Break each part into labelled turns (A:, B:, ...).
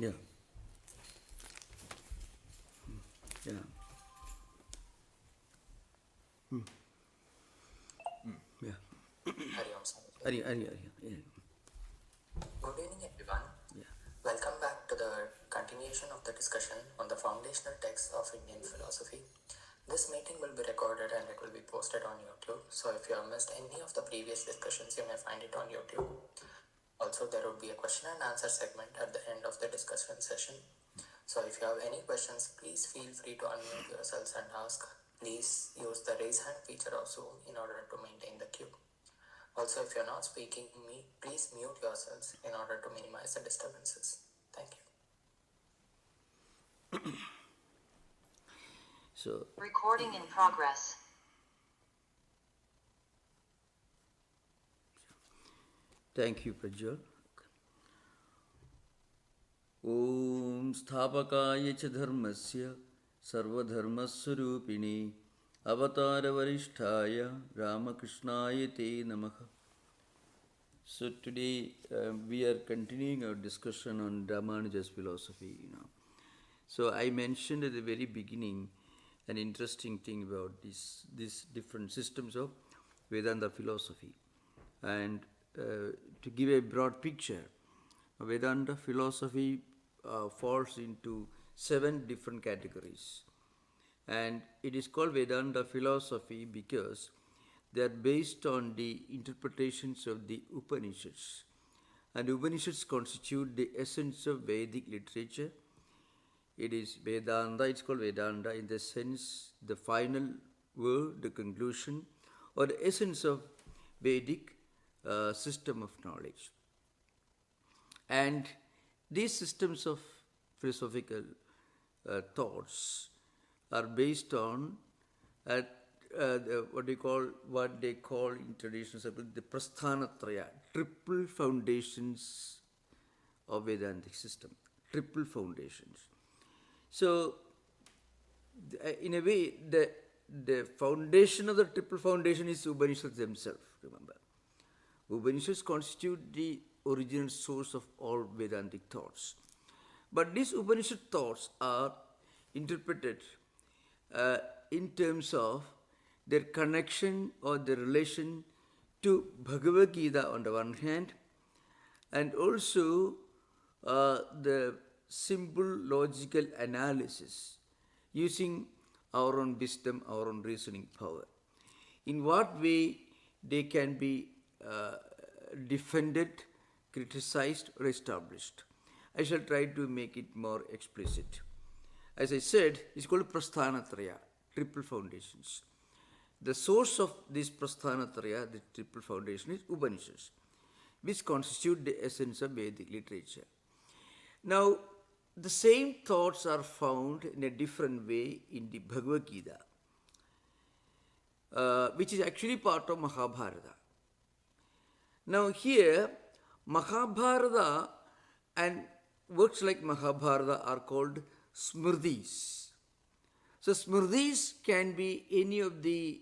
A: Yeah. Yeah. Yeah.
B: Hari Om Swami.
A: Yeah.
B: Good evening, everyone.
A: Yeah.
B: Welcome back to the continuation of the discussion on the foundational texts of Indian philosophy. This meeting will be recorded and it will be posted on YouTube. So if you have missed any of the previous discussions, you may find it on YouTube. Also, there will be a question and answer segment at the end of the discussion session. So if you have any questions, please feel free to unmute yourselves and ask. Please use the raise hand feature of Zoom in order to maintain the queue. Also, if you're not speaking, please mute yourselves in order to minimize the disturbances. Thank you.
A: So,
C: Recording in progress.
A: thank you, Prajwal. Om Sthapakaya cha dharmasya sarvadharmaswarupini avatara varishtaya Ramakrishnaya te namaha. So today we are continuing our discussion on RāMANUJA'S philosophy. So I mentioned at the very beginning an interesting thing about these different systems of Vedanta philosophy. And to give a broad picture, Vedanta philosophy falls into 7 different categories. And it is called Vedanta philosophy because they are based on the interpretations of the Upanishads. And Upanishads constitute the essence of Vedic literature. It is Vedanta, it's called Vedanta in the sense, the final word, the conclusion, or the essence of Vedic system of knowledge. And these systems of philosophical thoughts are based on what they call in traditional circles the Prasthanatraya, triple foundations of Vedantic system, triple foundations. So, in a way, the foundation of the triple foundation is Upanishads themselves, remember. Upanishads constitute the original source of all Vedantic thoughts. But these Upanishad thoughts are interpreted in terms of their connection or their relation to Bhagavad Gita on the one hand, and also the simple logical analysis using our own wisdom, our own reasoning power. In what way they can be defended, criticized, or established. I shall try to make it more explicit. As I said, it's called Prasthanatraya, triple foundations. The source of this Prasthanatraya, the triple foundation, is Upanishads, which constitute the essence of Vedic literature. Now, the same thoughts are found in a different way in the Bhagavad Gita, which is actually part of Mahabharata. Now here, Mahabharata and works like Mahabharata are called Smridis. So Smridis can be any of the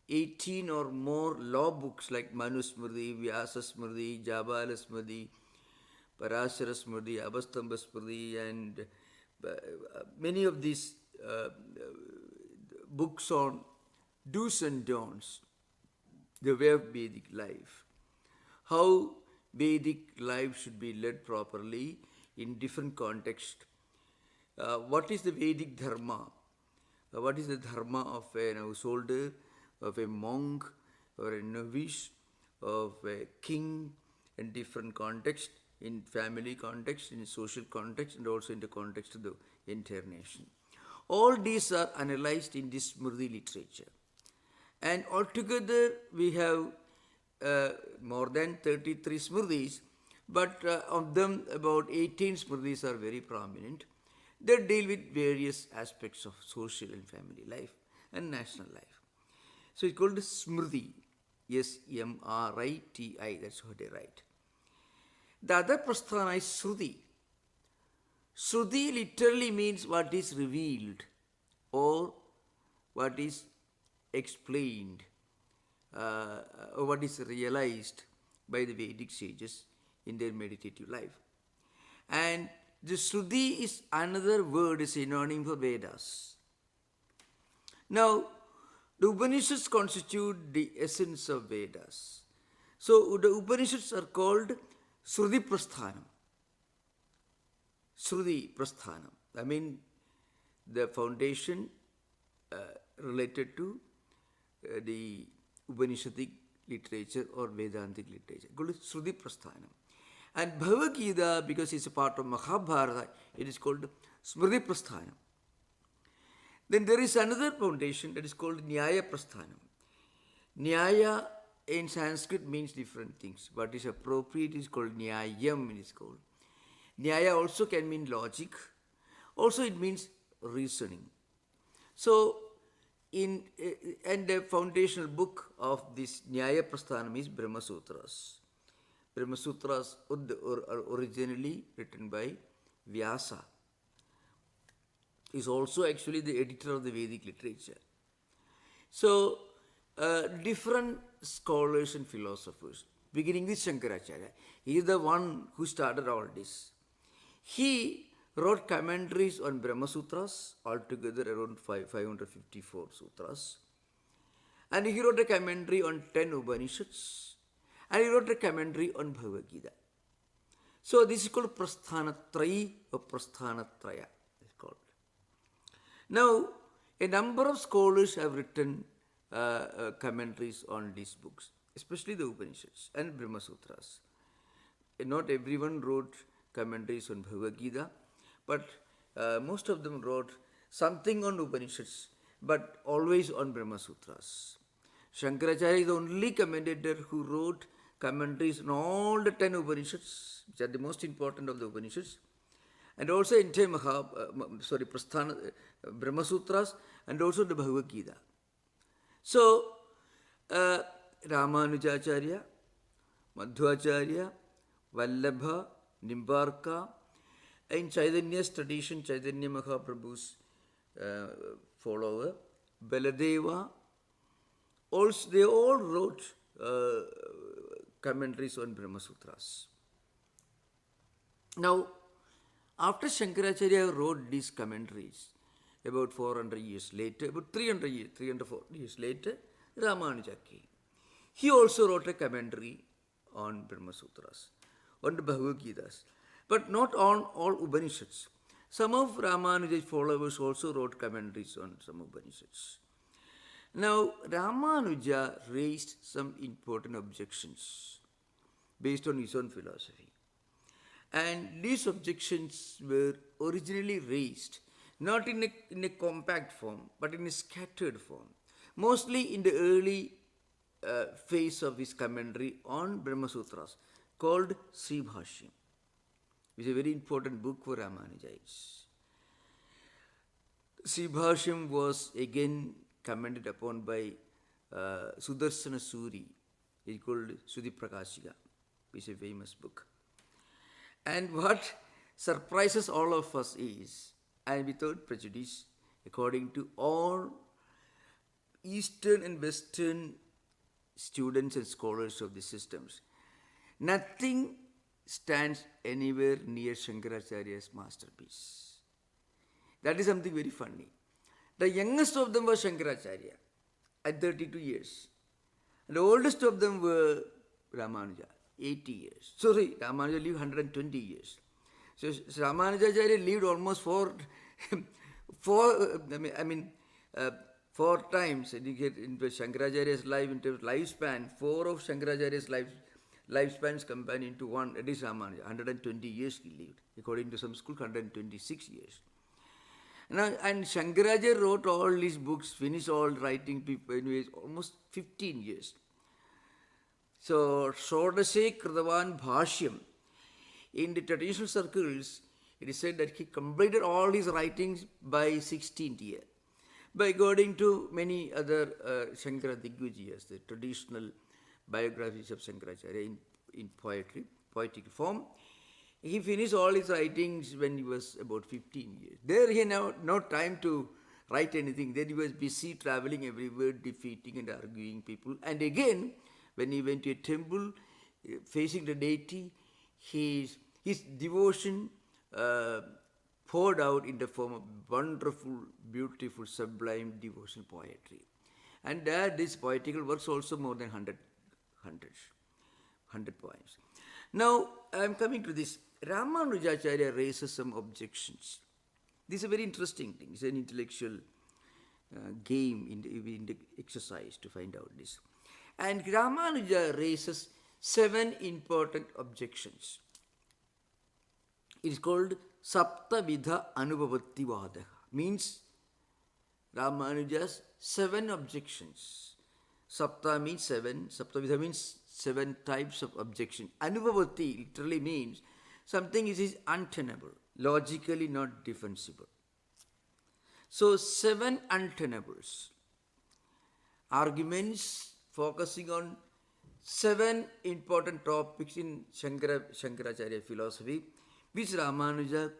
A: 18 or more law books like Manu Smriti, Vyasa Smriti, Jabala Smriti, Parashara Smriti, Abhastamba Smriti, and many of these books on do's and don'ts, the way of Vedic life. How Vedic life should be led properly in different contexts. What is the Vedic dharma? What is the dharma of an householder, of a monk, or a novice, of a king in different contexts, in family context, in social context, and also in the context of the entire nation. All these are analyzed in this Smriti literature. And altogether we have more than 33 Smritis, but of them about 18 Smritis are very prominent. They deal with various aspects of social and family life and national life. So it's called Smriti, S-M-R-I-T-I, that's what they write. The other prasthana is Shruti. Shruti literally means what is revealed or what is explained or what is realized by the Vedic sages in their meditative life. And The Shruti is another word synonym for Vedas. Now, the Upanishads constitute the essence of Vedas. So, the Upanishads are called Shruti Prasthanam. Shruti Prasthanam. I mean, the foundation related to the Upanishadic literature or Vedantic literature, called Shruti Prasthanam. And Bhagavad Gita, because it's a part of Mahabharata, it is called Smriti Prasthanam. Then there is another foundation that is called Nyaya Prasthanam. Nyaya in Sanskrit means different things. What is appropriate is called Nyayam, it is called. Nyaya also can mean logic. Also it means reasoning. So, and the foundational book of this Nyaya Prasthanam is Brahma Sutras. Brahma Sutras originally written by Vyasa. Is also actually the editor of the Vedic literature. So, different scholars and philosophers, beginning with Shankaracharya, he is the one who started all this. He wrote commentaries on Brahma Sutras, altogether around 554 sutras. And he wrote a commentary on 10 Upanishads. And he wrote a commentary on Bhagavad Gita. So this is called Prasthanatrayi or Prasthanatraya. It's called. Now, a number of scholars have written commentaries on these books, especially the Upanishads and Brahma Sutras. Not everyone wrote commentaries on Bhagavad Gita, but most of them wrote something on Upanishads, but always on Brahma Sutras. Shankaracharya is the only commentator who wrote commentaries on all the 10 Upanishads, which are the most important of the Upanishads, and also entire Brahma Sutras, and also the Bhagavad Gita. So, RāMāNUJA'Acharya, Madhvacharya, Vallabha, Nimbarka, in Chaitanya's tradition, Chaitanya Mahaprabhu's follower, Baladeva, also they all wrote commentaries on Brahma Sutras. Now, after Shankaracharya wrote these commentaries, about 400 years later, about 304 years later, RāMāNUJA came. He also wrote a commentary on Brahma Sutras, on the Bhagavad Gitas, but not on all Upanishads. Some of RāMāNUJA's followers also wrote commentaries on some Upanishads. Now, RāMāNUJA raised some important objections based on his own philosophy. And these objections were originally raised not in a compact form, but in a scattered form, mostly in the early phase of his commentary on Brahma Sutras, called Sri Bhashyam, which is a very important book for RāMāNUJA'ites. Sri Bhashyam was again commented upon by Sudarsana Suri. It is called Sudhi Prakashika, which is a famous book. And what surprises all of us is, and without prejudice, according to all Eastern and Western students and scholars of the systems, nothing stands anywhere near Shankaracharya's masterpiece. That is something very funny. The youngest of them was Shankaracharya at 32 years. And the oldest of them were RāMāNUJA, 80 years. Sorry, RāMāNUJA lived 120 years. So RāMāNUJA'Acharya lived almost four times into Shankaracharya's life, into lifespan. Four of Shankaracharya's lifespans combined into one. That is RāMāNUJA. 120 years he lived. According to some school, 126 years. Now, and Shankaracharya wrote all these books, finished all writing anyways, almost 15 years. So, Shodase Kritavan Bhashyam. In the traditional circles, it is said that he completed all his writings by 16th year. But according to many other Shankara Digvijayas, the traditional biographies of Shankaracharya in poetic form, he finished all his writings when he was about 15 years. There he had no time to write anything. Then he was busy traveling everywhere, defeating and arguing people. And again, when he went to a temple, facing the deity, his devotion uh, poured out in the form of wonderful, beautiful, sublime devotional poetry. And these poetical works also more than 100 poems. Now, I am coming to this. Ramanujacharya raises some objections. This is a very interesting thing. It's an intellectual game in the exercise to find out this. And Ramanuja raises 7 important objections. It is called Saptavidha Anubhavattivadaha. Means Ramanuja's 7 objections. Sapta means 7. Saptavidha means 7 types of objection. Anubhavati literally means something is untenable, logically not defensible. So 7 untenables. Arguments focusing on 7 important topics in Shankaracharya philosophy, which Ramanuja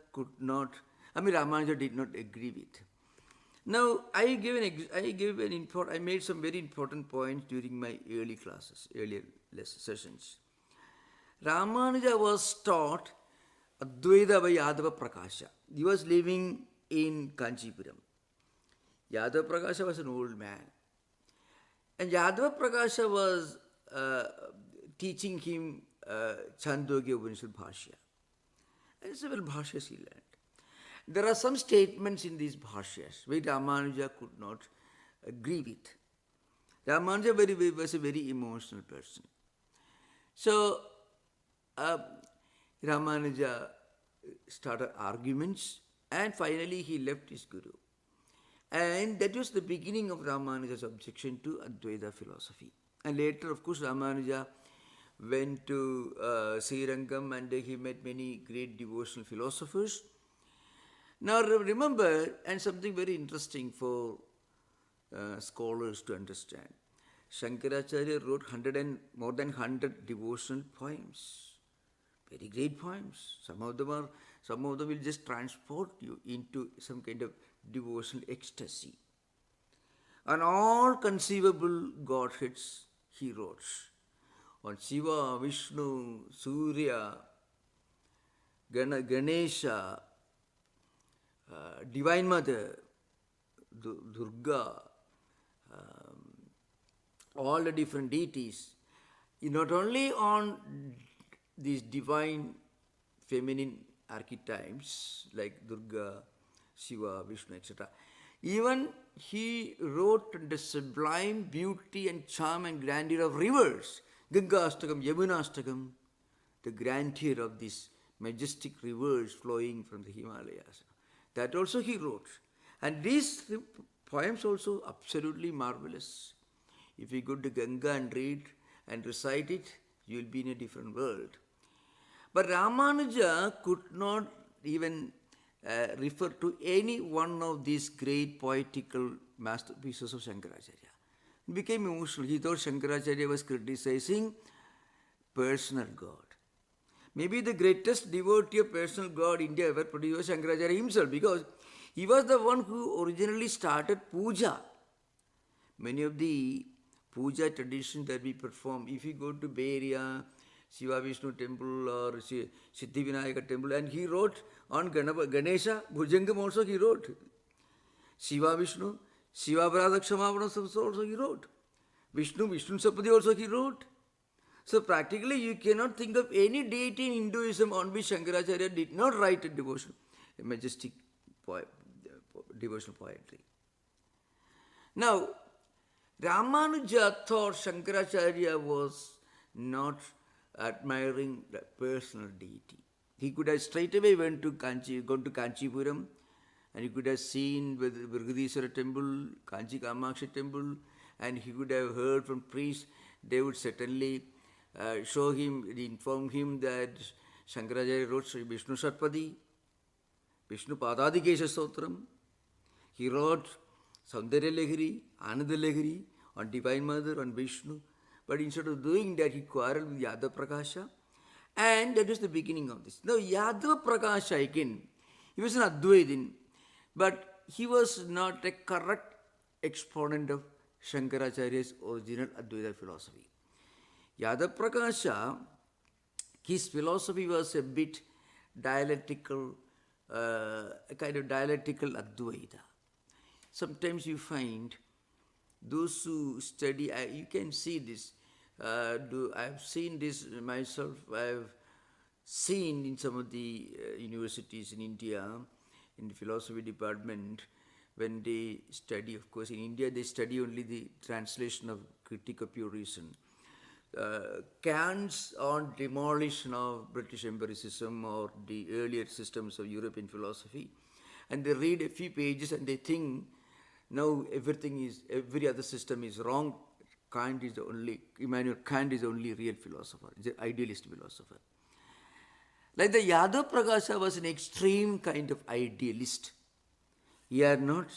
A: did not agree with. Now, I made some very important points during my earlier sessions. Ramanuja was taught Advaita by Yadava Prakasha. He was living in Kanchipuram. Yadava Prakasha was an old man. And Yadava Prakasha was teaching him Chandogya Upanishad Bhashya. And several bhashyas he learned. There are some statements in these bhashyas which Ramanuja could not agree with. Ramanuja was a very emotional person. So, Ramanuja started arguments and finally he left his guru. And that was the beginning of Ramanuja's objection to Advaita philosophy. And later, of course, Ramanuja went to Srirangam and he met many great devotional philosophers. Now remember, and something very interesting for scholars to understand, Shankaracharya wrote more than 100 devotional poems. Very great poems. Some of them will just transport you into some kind of devotional ecstasy. On all conceivable godheads he wrote. On Shiva, Vishnu, Surya, Ganesha, Divine Mother, Durga, all the different deities, not only on these divine feminine archetypes like Durga, Shiva, Vishnu, etc. Even he wrote the sublime beauty and charm and grandeur of rivers, Ganga Astakam, Yamuna Astakam, the grandeur of these majestic rivers flowing from the Himalayas. That also he wrote. And these poems also absolutely marvelous. If you go to Ganga and read and recite it, you will be in a different world. But Ramanuja could not even refer to any one of these great poetical masterpieces of Shankaracharya. He became emotional. He thought Shankaracharya was criticizing personal God. Maybe the greatest devotee of personal God India ever produced was Shankaracharya himself, because he was the one who originally started puja. Many of the puja traditions that we perform, if you go to Bay Area, Shiva Vishnu temple or Siddhivinayaka temple, and he wrote on Ganesha, Bhujangam also he wrote. Shiva Vishnu, Shiva Bhradakshamavanam also he wrote. Vishnu Sapadi also he wrote. So practically you cannot think of any deity in Hinduism on which Shankaracharya did not write a majestic devotional poetry. Now, Ramanuja thought Shankaracharya was not admiring the personal deity. He could have straight away gone to Kanchipuram, and he could have seen the Virgadiswara temple, Kanchi Kamakshi temple, and he could have heard from priests. They would certainly inform him that Shankaracharya wrote Sri Vishnu Satpadi, Vishnu Padadikesha Stotram. He wrote Saundarya Lahiri, Ananda Lahiri on Divine Mother, on Vishnu. But instead of doing that, he quarreled with Yadava Prakasha. And that was the beginning of this. Now, Yadava Prakasha again, he was an Advaitin, but he was not a correct exponent of Shankaracharya's original Advaita philosophy. Yadava Prakasha, his philosophy was a bit dialectical, a kind of dialectical Advaita. Sometimes you find those who study, you can see this. I've seen this myself. I've seen in some of the universities in India, in the philosophy department, when they study, of course, in India they study only the translation of Critique of Pure Reason. Kant's on demolition of British empiricism or the earlier systems of European philosophy, and they read a few pages and they think now every other system is wrong. Immanuel Kant is the only real philosopher, he's an idealist philosopher. Like the Yadav Prakasha was an extreme kind of idealist. He had not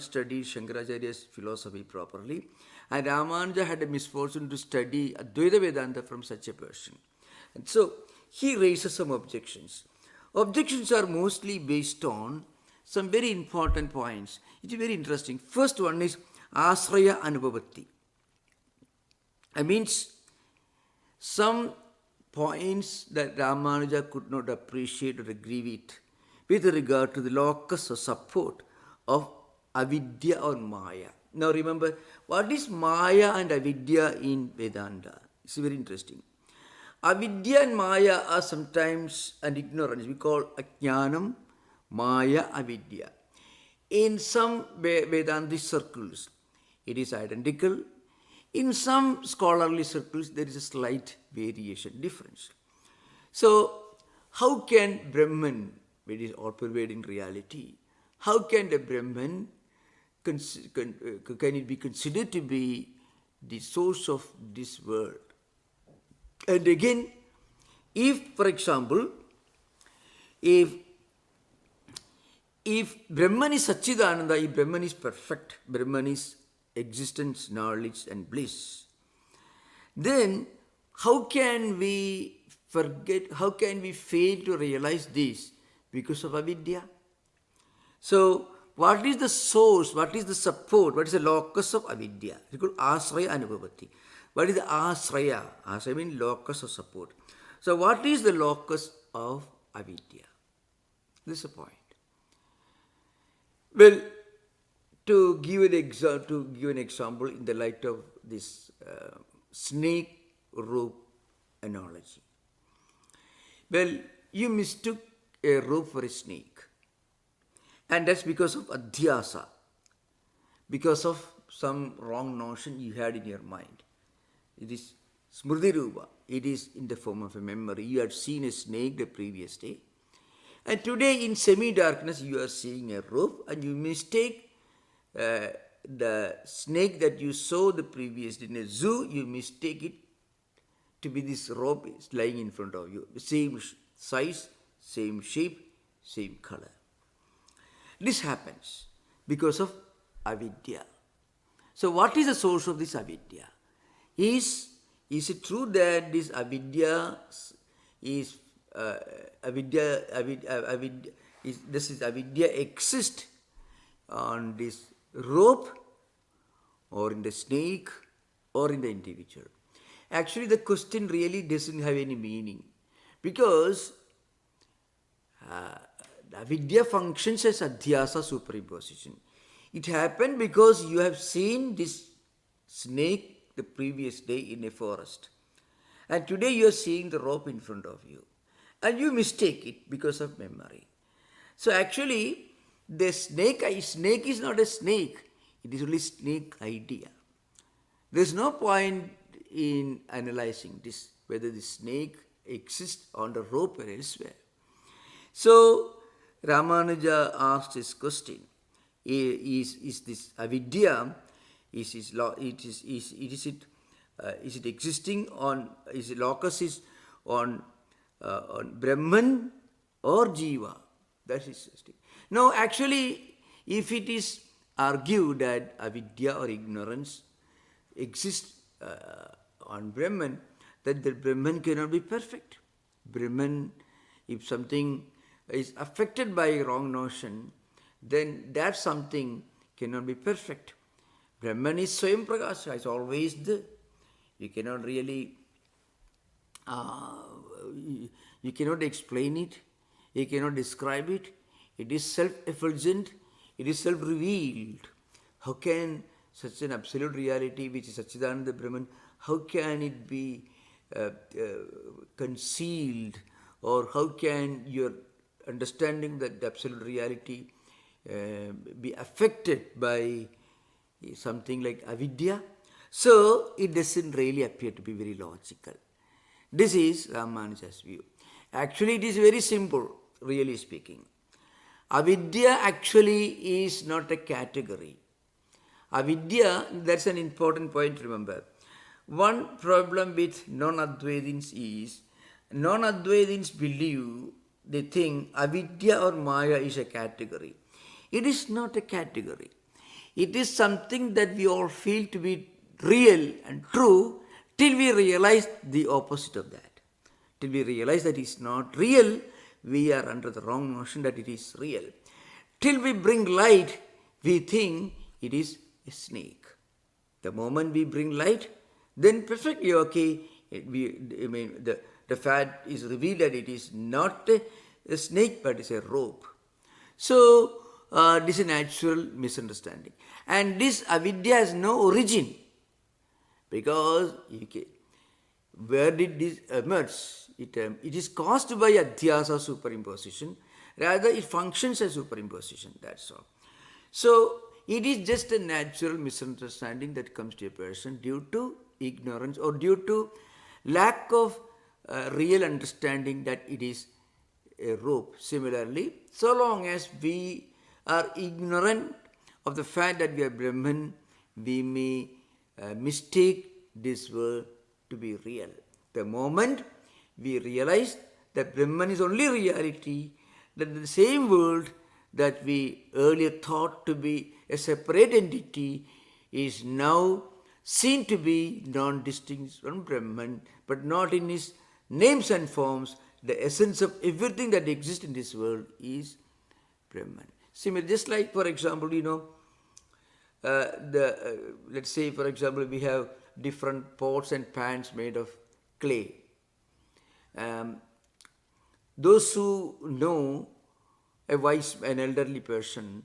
A: studied Shankaracharya's philosophy properly, and Ramanuja had a misfortune to study Advaita Vedanta from such a person. And so he raises some objections. Objections are mostly based on some very important points. It's very interesting. First one is Asraya Anubhavati. I means some points that Ramanuja could not appreciate or agree with regard to the locus or support of avidya or maya. Now remember, what is maya and avidya in Vedanta? It's very interesting. Avidya and maya are sometimes an ignorance. We call ajnanam, maya, avidya. In some Vedantic circles, it is identical. In some scholarly circles, there is a slight variation, difference. So, how can Brahman, which is all-pervading reality, how can the Brahman, can it be considered to be the source of this world? And again, if, for example, if Brahman is Satchidananda, if Brahman is perfect, Brahman is existence, knowledge and bliss, then how can we fail to realize this? Because of avidya. So, what is the source, what is the support, what is the locus of avidya? It's called asraya anubhavati. What is the asraya? Asraya means locus of support. So, what is the locus of avidya? This is the point. Well, to give an example in the light of this snake rope analogy. Well, you mistook a rope for a snake, and that's because of adhyasa, because of some wrong notion you had in your mind. It is smriti rupa, it is in the form of a memory. You had seen a snake the previous day, and today in semi-darkness you are seeing a rope, and you mistake the snake that you saw the previous day in a zoo, you mistake it to be this rope is lying in front of you. The same size, same shape, same color. This happens because of avidya. So what is the source of this avidya? Is it true that this avidya exists on this rope or in the snake or in the individual? Actually, the question really doesn't have any meaning, because avidya functions as adhyasa superimposition. It happened because you have seen this snake the previous day in a forest, and today you are seeing the rope in front of you, and you mistake it because of memory. So actually, the snake is not a snake, it is only snake idea. There is no point in analyzing this, whether the snake exists on the rope or elsewhere. So, Ramanuja asked this question, is this avidya, is it existing on, is the locus is on Brahman or Jiva? That is interesting. Now, actually, if it is argued that avidya or ignorance exists on Brahman, then the Brahman cannot be perfect. Brahman, if something is affected by wrong notion, then that something cannot be perfect. Brahman is Swayam Prakasha, it's always there. You cannot really, You cannot explain it. You cannot describe it. It is self-effulgent. It is self-revealed. How can such an absolute reality, which is Satchidananda Brahman, how can it be concealed, or how can your understanding that the absolute reality be affected by something like avidya? So it doesn't really appear to be very logical. This is RāMāNUJA'S view. Actually, it is very simple, really speaking. Avidya actually is not a category. Avidya, that's an important point to remember. One problem with non-Advaitins is, non-Advaitins believe, they think avidya or maya is a category. It is not a category. It is something that we all feel to be real and true till we realize the opposite of that. Till we realize that it is not real, we are under the wrong notion that it is real. Till we bring light, we think it is a snake. The moment we bring light, then perfectly okay. The fact is revealed that it is not a snake, but it's a rope. So this is a natural misunderstanding. And this avidya has no origin. Because where did this emerge? It is caused by adhyasa, superimposition. Rather, it functions as superimposition, that's all. So, it is just a natural misunderstanding that comes to a person due to ignorance or due to lack of real understanding that it is a rope. Similarly, so long as we are ignorant of the fact that we are Brahman, we may mistake this world to be real. The moment we realize that Brahman is only reality, that the same world that we earlier thought to be a separate entity is now seen to be non-distinct from Brahman, but not in his names and forms. The essence of everything that exists in this world is Brahman. Similarly, just like, for example, let's say, for example, we have different pots and pans made of clay. Those who know, an elderly person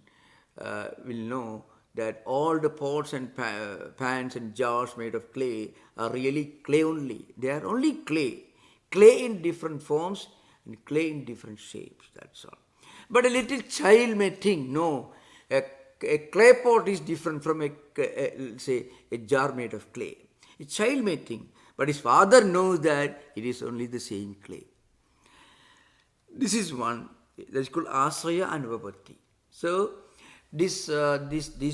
A: will know that all the pots and pans and jars made of clay are really clay only. They are only clay. Clay in different forms and clay in different shapes, that's all. But a little child may think, no, a clay pot is different from a jar made of clay. A child may think, but his father knows that it is only the same clay. This is one, that is called asraya anuvapatti. So, these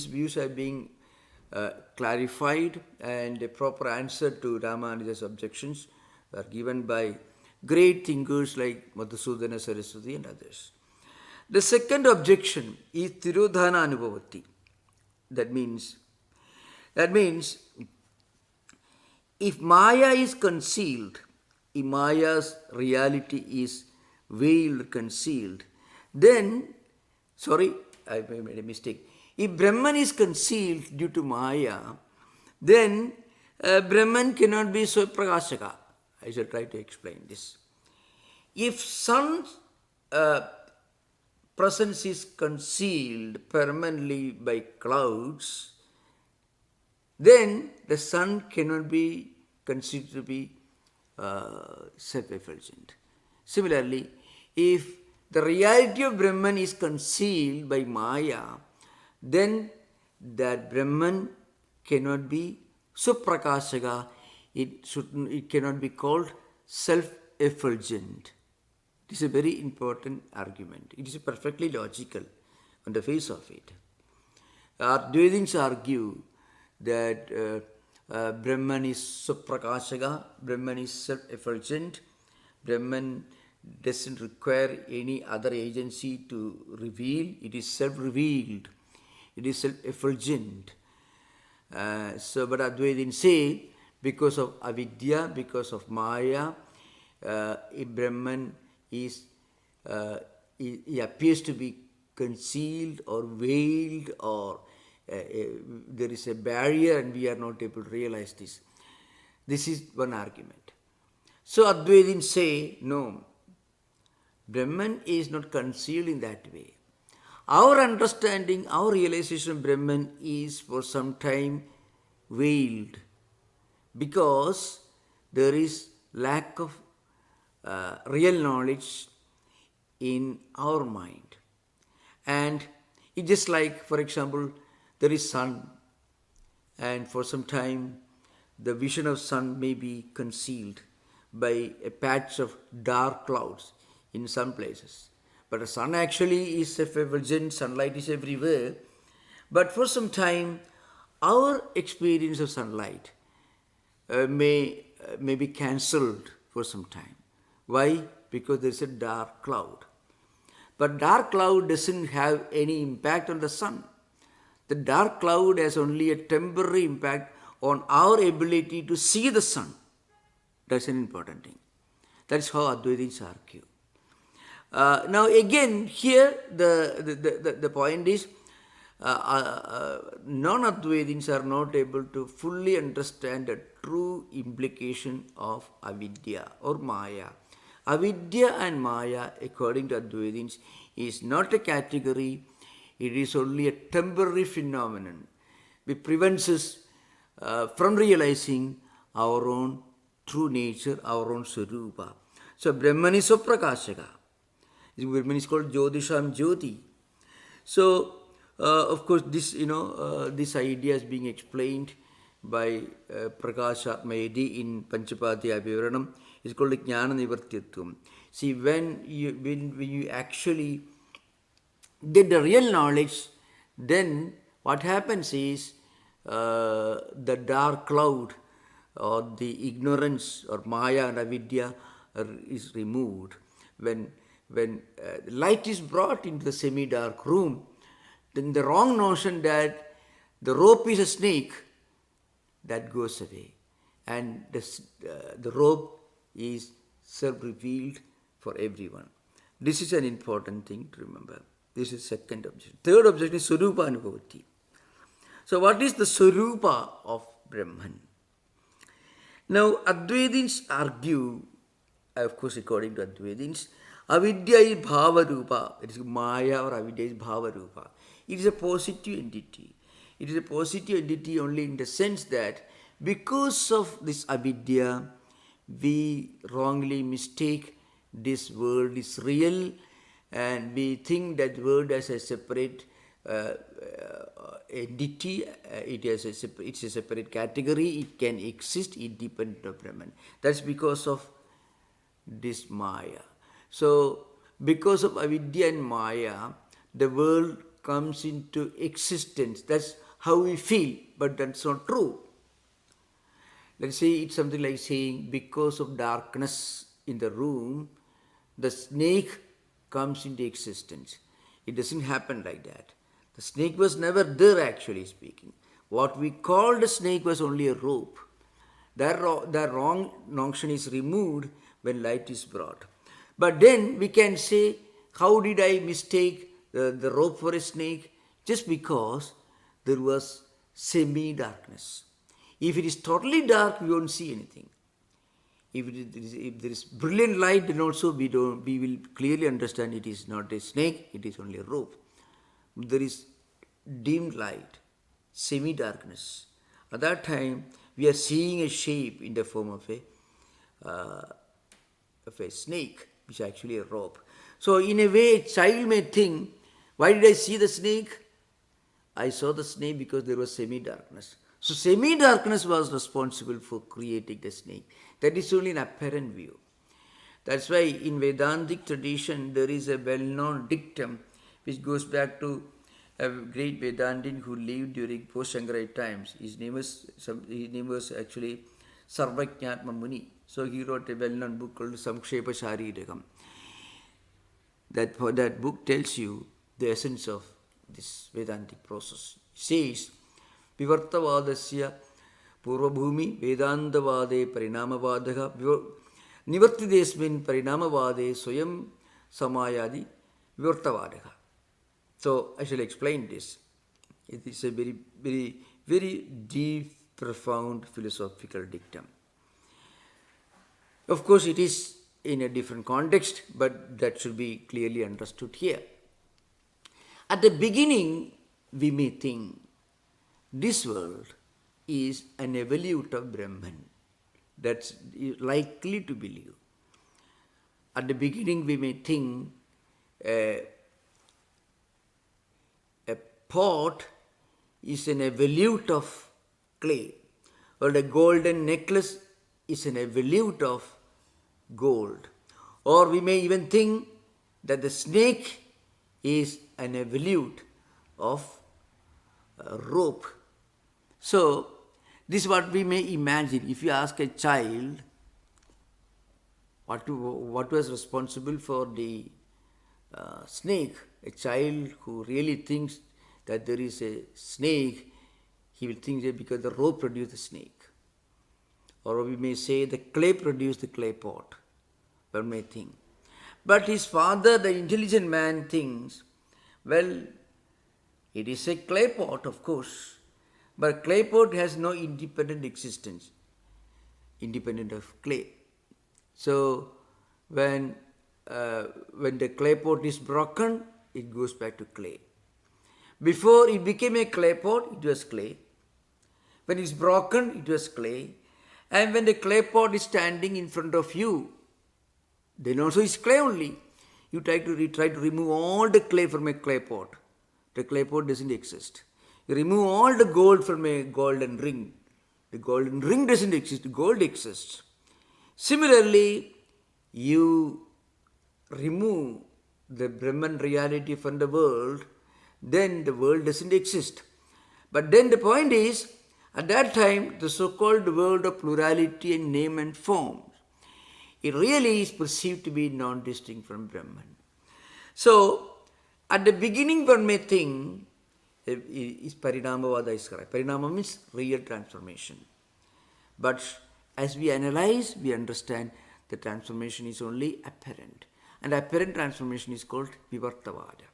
A: views are being clarified, and a proper answer to RāMāNUJA'S objections are given by great thinkers like Madhusudana Saraswati and others. The second objection is Tirodhana Anubhavati. That means, if Maya is concealed, if Maya's reality is veiled, concealed, then, I made a mistake. If Brahman is concealed due to Maya, then Brahman cannot be Swaprakashaka. I shall try to explain this. If sun's presence is concealed permanently by clouds, then the sun cannot be considered to be self-effulgent. Similarly, if the reality of Brahman is concealed by Maya, then that Brahman cannot be Suprakashaka. It cannot be called self-effulgent. It is a very important argument. It is perfectly logical on the face of it. Advaitins argue that Brahman is Suprakashaka, Brahman is self-effulgent, Brahman doesn't require any other agency to reveal, it is self-revealed, it is self-effulgent. But Advaitins say, because of avidya, because of Maya, Brahman he appears to be concealed or veiled, or there is a barrier and we are not able to realize this. This is one argument. So Advaitins say, no, Brahman is not concealed in that way. Our understanding, our realization of Brahman is for some time veiled because there is lack of real knowledge in our mind. And it's just like, for example, there is sun, and for some time the vision of sun may be concealed by a patch of dark clouds in some places. But the sun actually is effulgent, sunlight is everywhere. But for some time, our experience of sunlight may be cancelled for some time. Why? Because there is a dark cloud. But dark cloud doesn't have any impact on the sun. The dark cloud has only a temporary impact on our ability to see the sun. That's an important thing. That's how Advaitins argue. Now again, here the point is, non-Advaitins are not able to fully understand the true implication of avidya or maya. Avidya and maya, according to Advaitins, is not a category, it is only a temporary phenomenon which prevents us from realizing our own true nature, our own Sarupa. So Brahman is Saprakashaka. Brahman is called Jyotisham Jyoti. So, of course, this this idea is being explained by Prakashatmayadi in Panchapadhyaya Vivaranam. It's called Jnana Nivartyatvam. See, when you actually get the real knowledge, then what happens is the dark cloud or the ignorance or Maya and Avidya is removed. When light is brought into the semi-dark room, then the wrong notion that the rope is a snake, that goes away. And the rope is self-revealed for everyone. This is an important thing to remember. This is second objection. Third objection is Sarupa Anubhavati. So what is the Sarupa of Brahman? Now Advaitins argue, of course according to Advaitins, Avidya is Bhava Rupa. It is Maya or Avidya is Bhava Rupa. It is a positive entity. It is a positive entity only in the sense that because of this Avidya, we wrongly mistake this world is real and we think that world as a separate entity, it's a separate category, it can exist independent of Brahman. That's because of this Maya. So, because of Avidya and Maya, the world comes into existence. That's how we feel, but that's not true. Let's say it's something like saying, because of darkness in the room, the snake comes into existence. It doesn't happen like that. The snake was never there, actually speaking. What we called a snake was only a rope. That wrong notion is removed when light is brought. But then we can say, how did I mistake the rope for a snake? Just because there was semi-darkness. If it is totally dark, we won't see anything. If there is brilliant light, then also we will clearly understand it is not a snake, it is only a rope. There is dim light, semi-darkness. At that time, we are seeing a shape in the form of a snake, which is actually a rope. So in a way, a child may think, why did I see the snake? I saw the snake because there was semi-darkness. So semi-darkness was responsible for creating the snake. That is only an apparent view. That's why in Vedantic tradition there is a well-known dictum which goes back to a great Vedantin who lived during post-Shankarite times. His name was actually Sarvajñātma Muni. So he wrote a well-known book called Samkshepa Sharirikam. That book tells you the essence of this Vedantic process. It says, Vivartavadasya Purvabhumi Vedantavade Parinamavadaha Nivartidesmin Parinamavade Swayam Samayadi Vivartavadaha. So I shall explain this. It is a very, very, very deep, profound philosophical dictum. Of course, it is in a different context, but that should be clearly understood here. At the beginning, we may think this world is an evolute of Brahman. That's likely to believe. At the beginning, we may think a pot is an evolute of clay, or a golden necklace is an evolute of gold. Or we may even think that the snake is an evolute of a rope. So, this is what we may imagine. If you ask a child what was responsible for the snake, a child who really thinks that there is a snake, he will think that because the rope produced the snake. Or we may say the clay produced the clay pot. One may think. But his father, the intelligent man, thinks, well, it is a clay pot, of course, but clay pot has no independent existence, independent of clay. So, when the clay pot is broken, it goes back to clay. Before it became a clay pot, it was clay. When it's broken, it was clay. And when the clay pot is standing in front of you, then also it's clay only. You try to remove all the clay from a clay pot. The clay pot doesn't exist. You remove all the gold from a golden ring. The golden ring doesn't exist. The gold exists. Similarly, you remove the Brahman reality from the world, then the world doesn't exist. But then the point is, at that time, the so-called world of plurality and name and form, it really is perceived to be non-distinct from Brahman. So, at the beginning one may think, is Parinamavada is correct. Parinama means real transformation. But as we analyze, we understand the transformation is only apparent. And apparent transformation is called Vivartavada.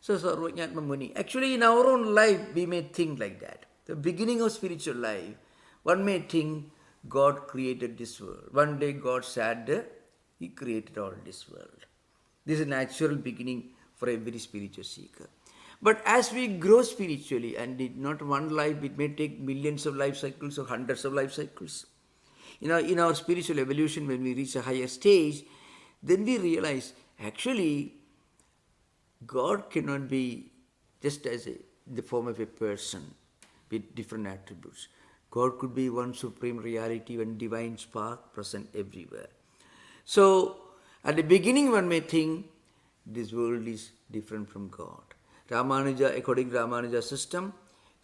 A: So, Sarvajñatma Muni, actually in our own life, we may think like that. The beginning of spiritual life, one may think God created this world. One day God sat there, He created all this world. This is a natural beginning for every spiritual seeker. But as we grow spiritually, and not one life, it may take millions of life cycles or hundreds of life cycles. In our spiritual evolution, when we reach a higher stage, then we realize actually God cannot be just as the form of a person with different attributes. God could be one supreme reality, one divine spark present everywhere. So, at the beginning one may think this world is different from God. RāMāNUJā, according to RāMāNUJā's system,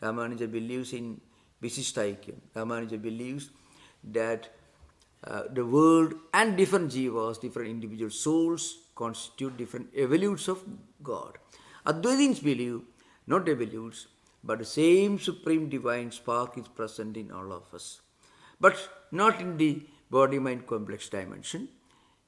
A: RāMāNUJā believes in Viśiṣṭādvaita. RāMāNUJā believes that the world and different jivas, different individual souls constitute different evolutes of God. Advaitins believe not evolutes, but the same supreme divine spark is present in all of us. But not in the body-mind complex dimension.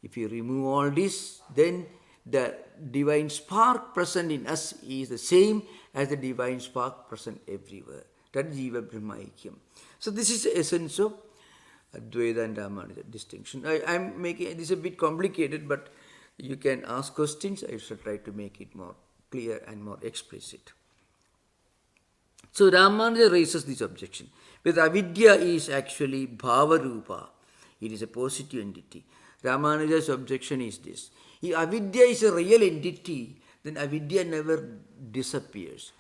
A: If you remove all this, then the divine spark present in us is the same as the divine spark present everywhere. That is Jiva Brahma Aikyam. So this is the essence of Advaita and RāMāNUJā distinction. I'm making this a bit complicated, but you can ask questions. I shall try to make it more clear and more explicit. So RāMāNUJā raises this objection. With avidya is actually bhava rupa. It is a positive entity. RāMāNUJā's objection is this. If avidya is a real entity, then avidya never disappears.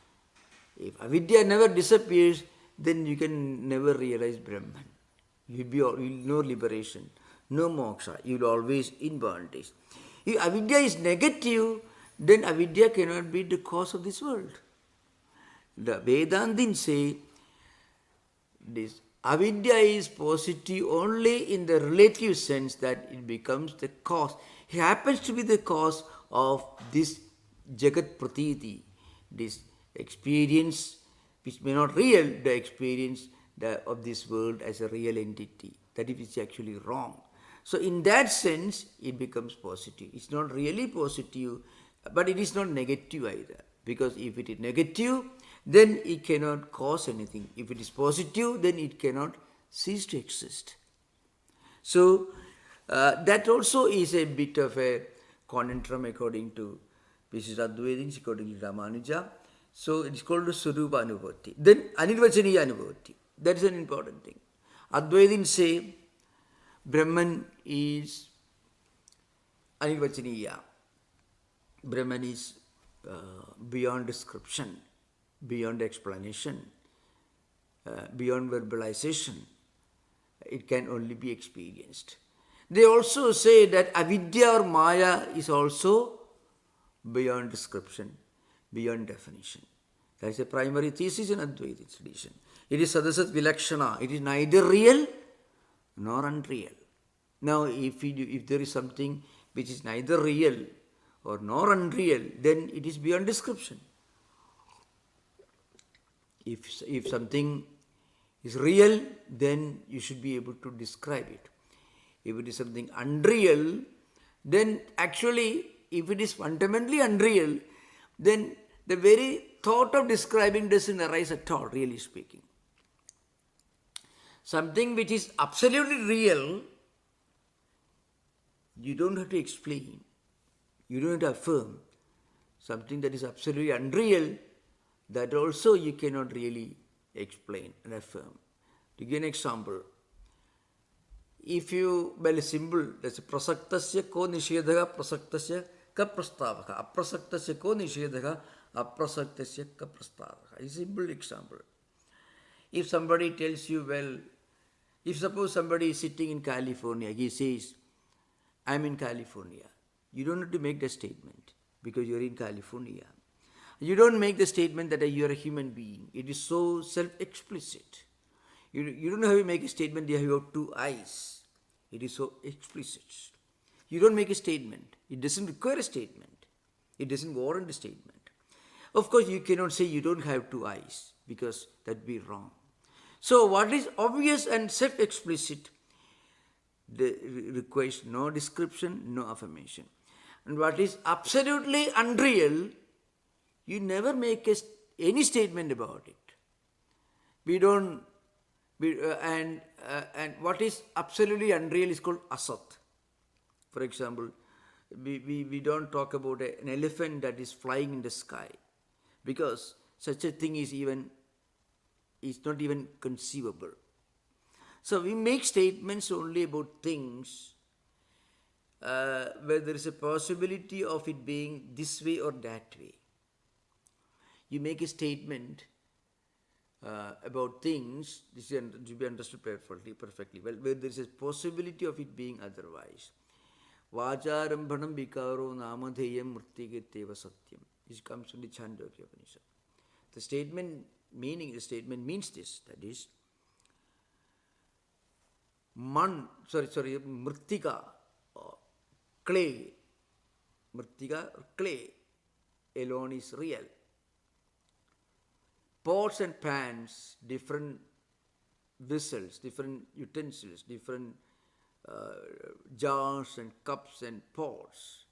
A: If avidya never disappears, then you can never realize Brahman. You will no liberation, no moksha. You will always in bondage. If avidya is negative, then avidya cannot be the cause of this world. The Vedantins say this avidya is positive only in the relative sense that it becomes the cause. It happens to be the cause of this Jagat Pratiti, this experience which may not real, the experience of this world as a real entity. That is actually wrong. So in that sense, it becomes positive. It's not really positive, but it is not negative either. Because if it is negative, then it cannot cause anything. If it is positive, then it cannot cease to exist. So, That also is a bit of a conundrum according to Viśiṣṭādvaita, according to RāMāNUJā. So it is called Swarupa Anubhati. Then Anirvachaniya Anubhati. That is an important thing. Advaitins say Brahman is Anirvachaniya. Brahman is beyond description, beyond explanation, beyond verbalization. It can only be experienced. They also say that avidya or maya is also beyond description, beyond definition. That is a primary thesis in Advaita tradition. It is sadasat vilakshana. It is neither real nor unreal. Now, if there is something which is neither real or nor unreal, then it is beyond description. If something is real, then you should be able to describe it. If it is something unreal, then actually, if it is fundamentally unreal, then the very thought of describing doesn't arise at all, really speaking. Something which is absolutely real, you don't have to explain, you don't have to affirm. Something that is absolutely unreal, that also you cannot really explain and affirm. To give an example, if you, well, simple, that's prasaktasya ko nishedhaga prasaktasya ka prastavaka, aprasaktasya ko nishedhaga aprasaktasya ka prastavaka. A simple example. If somebody tells you, well, if suppose somebody is sitting in California, he says, I'm in California. You don't have to make the statement because you're in California. You don't make the statement that you're a human being. It is so self-explicit. You don't have to make a statement that you have two eyes. It is so explicit. You don't make a statement. It doesn't require a statement. It doesn't warrant a statement. Of course, you cannot say you don't have two eyes because that would be wrong. So what is obvious and self-explicit requires no description, no affirmation. And what is absolutely unreal, you never make any statement about it. We don't, and what is absolutely unreal is called asat. For example, we don't talk about an elephant that is flying in the sky because such a thing is not even conceivable. So we make statements only about things where there is a possibility of it being this way or that way. You make a statement about things, this is to be understood perfectly well, where there is a possibility of it being otherwise. Vācārambhanam vikaro namadheyam murtigateva satyam. This comes from the Chandogya Upanishad. The statement means this, that is, mritika, clay, mritika or clay alone is real. Pots and pans, different vessels, different utensils, different jars and cups and pots,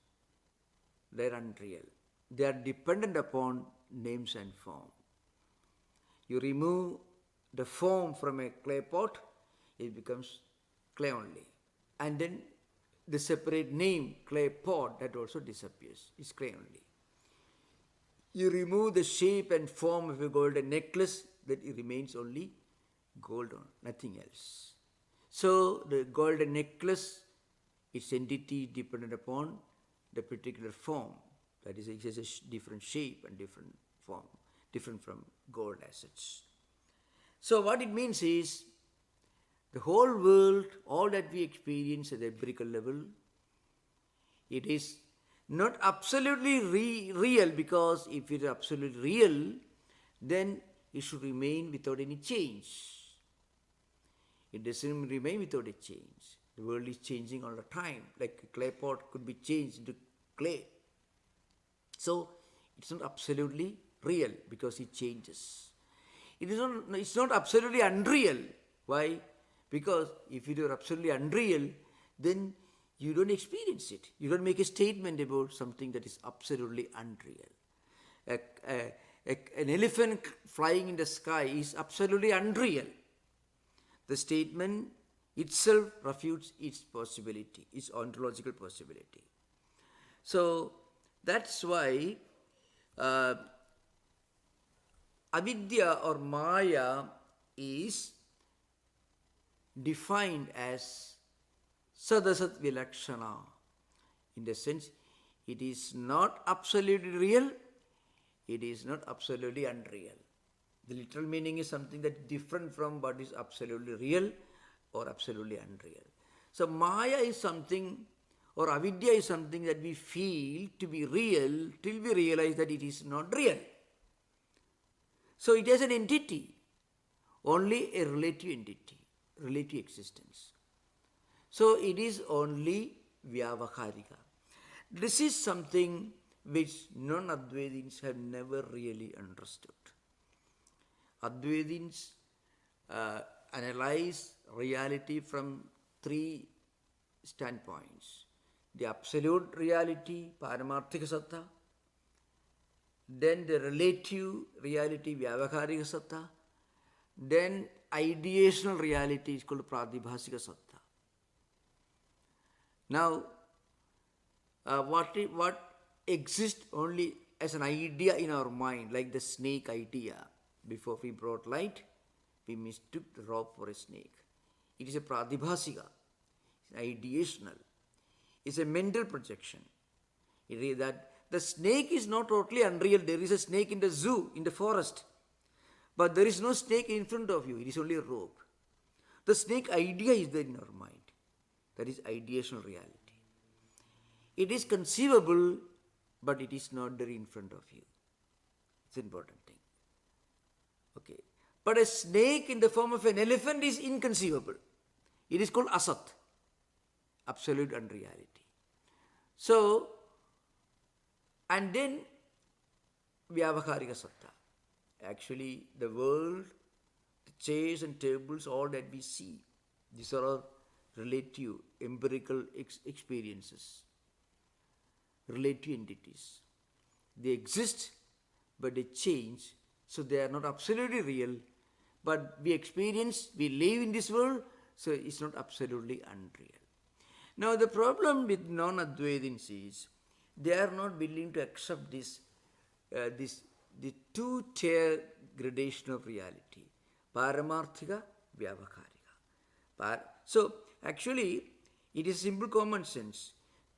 A: they are unreal. They are dependent upon names and form. You remove the form from a clay pot, it becomes clay only. And then the separate name, clay pot, that also disappears. It's clay only. You remove the shape and form of a golden necklace, that it remains only gold, nothing else. So the golden necklace, its entity dependent upon the particular form. That is, it has a different shape and different form, different from gold as such. So what it means is, the whole world, all that we experience at the empirical level, it is not absolutely real, because if it is absolutely real, then it should remain without any change. It doesn't remain without a change. The world is changing all the time. Like a clay pot could be changed into clay. So it's not absolutely real because it changes. It's not absolutely unreal. Why? Because if it were absolutely unreal, then you don't experience it. You don't make a statement about something that is absolutely unreal. An elephant flying in the sky is absolutely unreal. The statement itself refutes its possibility, its ontological possibility. So that's why avidya or maya is defined as sadasat vilakshana. In the sense, it is not absolutely real, it is not absolutely unreal. The literal meaning is something that's different from what is absolutely real or absolutely unreal. So maya is something, or avidya is something that we feel to be real till we realize that it is not real. So it has an entity, only a relative entity, relative existence. So it is only vyavaharika. This is something which non-Advaitins have never really understood. Advaitins analyze reality from three standpoints. The absolute reality, Paramarthika Satta, then the relative reality, Vyavaharika Satta, then ideational reality is called Pradibhasika Satta. Now, what exists only as an idea in our mind, like the snake idea. Before we brought light, we mistook the rope for a snake. It is a pradibhasika, it's ideational, it's a mental projection. It is that the snake is not totally unreal. There is a snake in the zoo, in the forest, but there is no snake in front of you. It is only a rope. The snake idea is there in our mind. That is ideational reality. It is conceivable, but it is not there in front of you. It's an important thing. Okay. But a snake in the form of an elephant is inconceivable. It is called asat, absolute unreality. So, and then vyavaharika satta. Actually, the world, the chairs and tables, all that we see, these are all relative, empirical experiences, relative entities. They exist, but they change, so they are not absolutely real. But we experience, we live in this world, so it's not absolutely unreal. Now the problem with non-Advaitins is they are not willing to accept the two-tier gradation of reality, Paramarthika, Vyavaharika. So actually, it is simple common sense.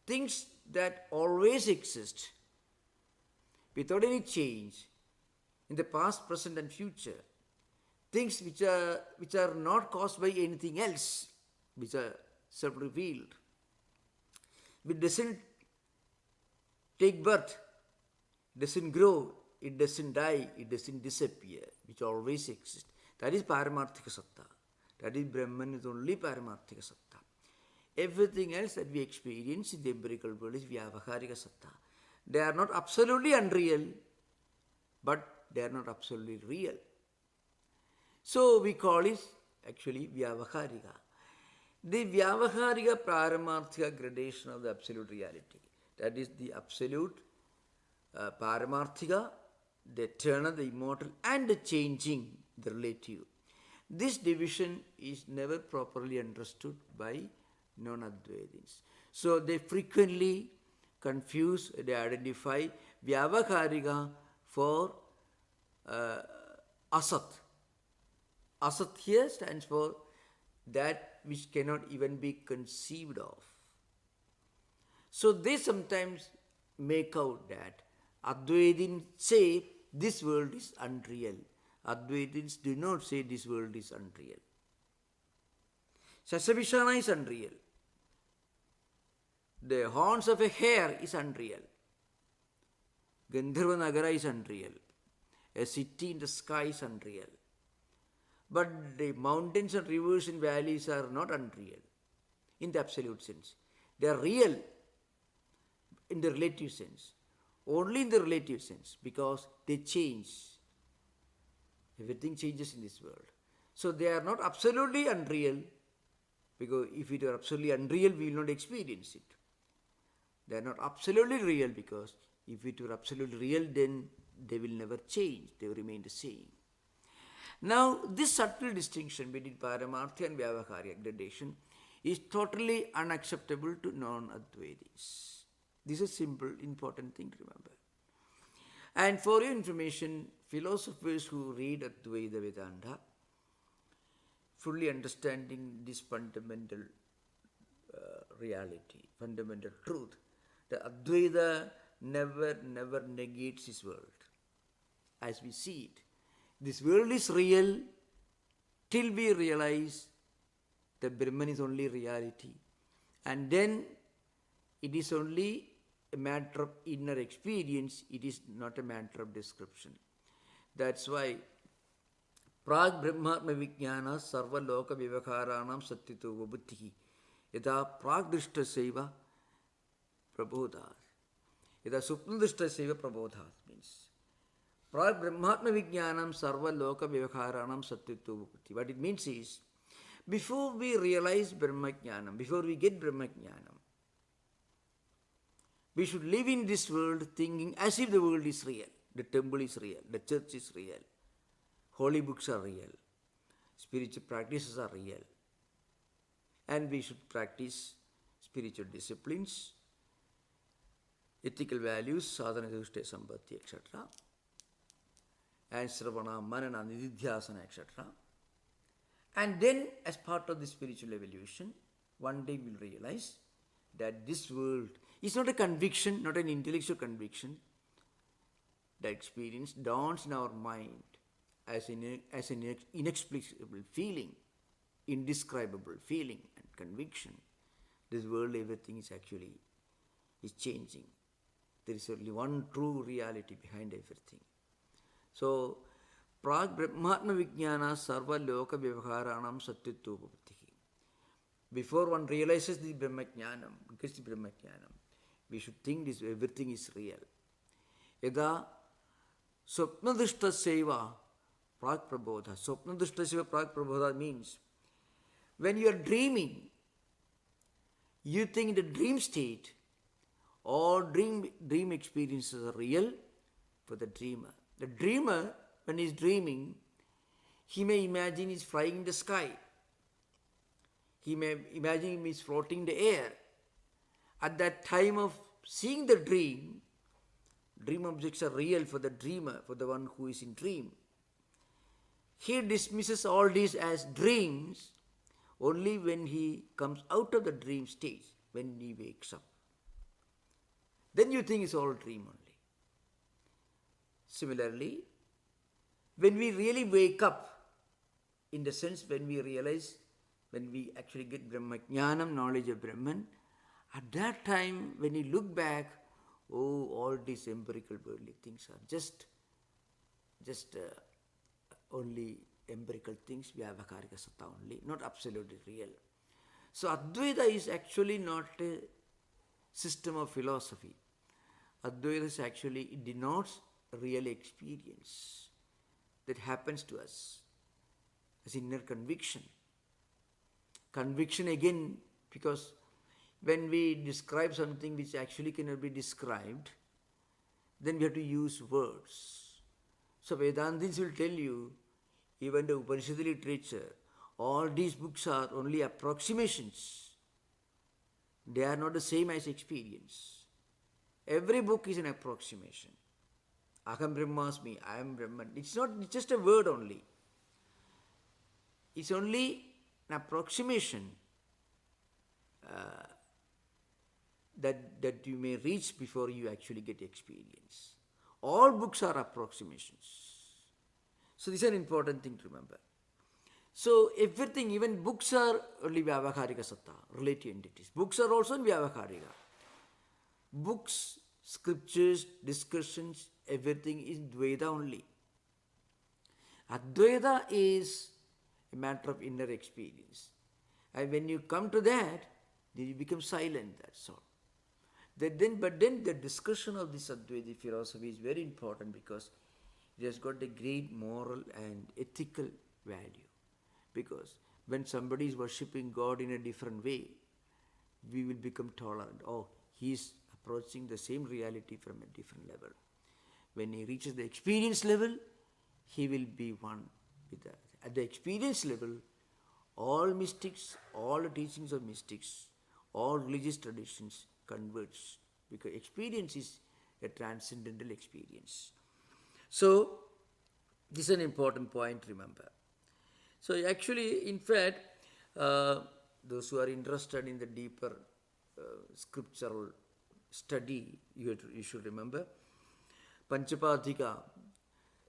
A: Things that always exist without any change in the past, present and future, things which are not caused by anything else, which are self-revealed, which doesn't take birth, doesn't grow, it doesn't die, it doesn't disappear, which always exists. That is Paramarthika Satta. That is Brahman is only Paramarthika Satta. Everything else that we experience in the empirical world is Vyavaharika Satta. They are not absolutely unreal, but they are not absolutely real. So we call it actually Vyavaharika. The Vyavaharika Paramarthika gradation of the absolute reality. That is the absolute Paramarthika, the eternal, the immortal, and the changing, the relative. This division is never properly understood by non-Advaitins. So they frequently confuse, they identify Vyavaharika for Asat. Asat here stands for that which cannot even be conceived of. So they sometimes make out that Advaitins say this world is unreal. Advaitins do not say this world is unreal. Sasavishana is unreal. The horns of a hare is unreal. Gandharva Nagara is unreal. A city in the sky is unreal. But the mountains and rivers and valleys are not unreal in the absolute sense. They are real in the relative sense. Only in the relative sense, because they change. Everything changes in this world. So they are not absolutely unreal, because if it were absolutely unreal, we will not experience it. They are not absolutely real, because if it were absolutely real, then they will never change. They will remain the same. Now, this subtle distinction between Paramartha and Vyavaharya gradation is totally unacceptable to non-Advaitis. This is a simple, important thing to remember. And for your information, philosophers who read Advaita Vedanta, fully understanding this fundamental reality, fundamental truth, the Advaita never negates this world as we see it. This world is real till we realize that Brahman is only reality. And then it is only a matter of inner experience, it is not a matter of description. That's why Prag Brahmatma Vijnana Sarva Loka Vivakaranam Satyatova Buddhihi Yada Prag Drishta Seva Prabodhat. Yada Supna Drishta Seva Prabodhat means Prag Brahmatma Vijnanam Sarva Loka Vivakaranam Satyatova Buddhihi. What it means is, before we realize Brahma Jnanam, before we get Brahma Jnanam, we should live in this world thinking as if the world is real. The temple is real, the church is real, holy books are real, spiritual practices are real. And we should practice spiritual disciplines, ethical values, sadhana, dhyushta, sambhati, etc. And sravana, manana, nididhyasana, etc. And then, as part of the spiritual evolution, one day we'll realize that this world is not a conviction, not an intellectual conviction. The experience dawns in our mind as an inexplicable feeling, indescribable feeling and conviction. This world, everything is actually changing. There is only one true reality behind everything. So, Prag Brahmatma Vijnana Sarva Loka Vyavaharanam Satyatva Buddhihi. Before one realizes the Brahma Jnanam, gets the Brahma Jnanam, we should think this everything is real. Yada Swapnadrishta Seva Prag Prabodha. Swapnadrishta Seva Prag Prabodha means when you are dreaming, you think in the dream state, all dream experiences are real for the dreamer. The dreamer, when he is dreaming, he may imagine he is flying in the sky. He may imagine he is floating in the air. At that time of seeing the dream objects are real for the dreamer, for the one who is in dream. He dismisses all these as dreams only when he comes out of the dream stage, when he wakes up. Then you think it's all dream only. Similarly, when we really wake up, in the sense when we realize, when we actually get Brahma Jnanam, knowledge of Brahman, at that time when you look back, oh, all these empirical worldly things are just only empirical things, Vyavaharika Satta only, not absolutely real. So Advaita is actually not a system of philosophy. Advaita is actually, it denotes real experience that happens to us as inner conviction. Conviction again, because when we describe something which actually cannot be described, then we have to use words. So Vedantins will tell you, even the Upanishad literature, all these books are only approximations. They are not the same as experience. Every book is an approximation. Aham Brahmasmi, I am Brahman. It's not just a word only. It's only an approximation that you may reach before you actually get experience. All books are approximations. So this is an important thing to remember. So everything, even books are only Vyavaharika Satta, relative entities. Books are also Vyavaharika. Books, scriptures, discussions, everything is Dvaita only. Advaita is a matter of inner experience. And when you come to that, then you become silent, that's all. But then the discussion of this Advaita philosophy is very important because it has got a great moral and ethical value. Because when somebody is worshipping God in a different way, we will become tolerant. Oh, he is approaching the same reality from a different level. When he reaches the experience level, he will be one with that. At the experience level, all mystics, all the teachings of mystics, all religious traditions converge, because experience is a transcendental experience. So, this is an important point, remember. So, actually, in fact, those who are interested in the deeper scriptural study, you should remember Panchapadika.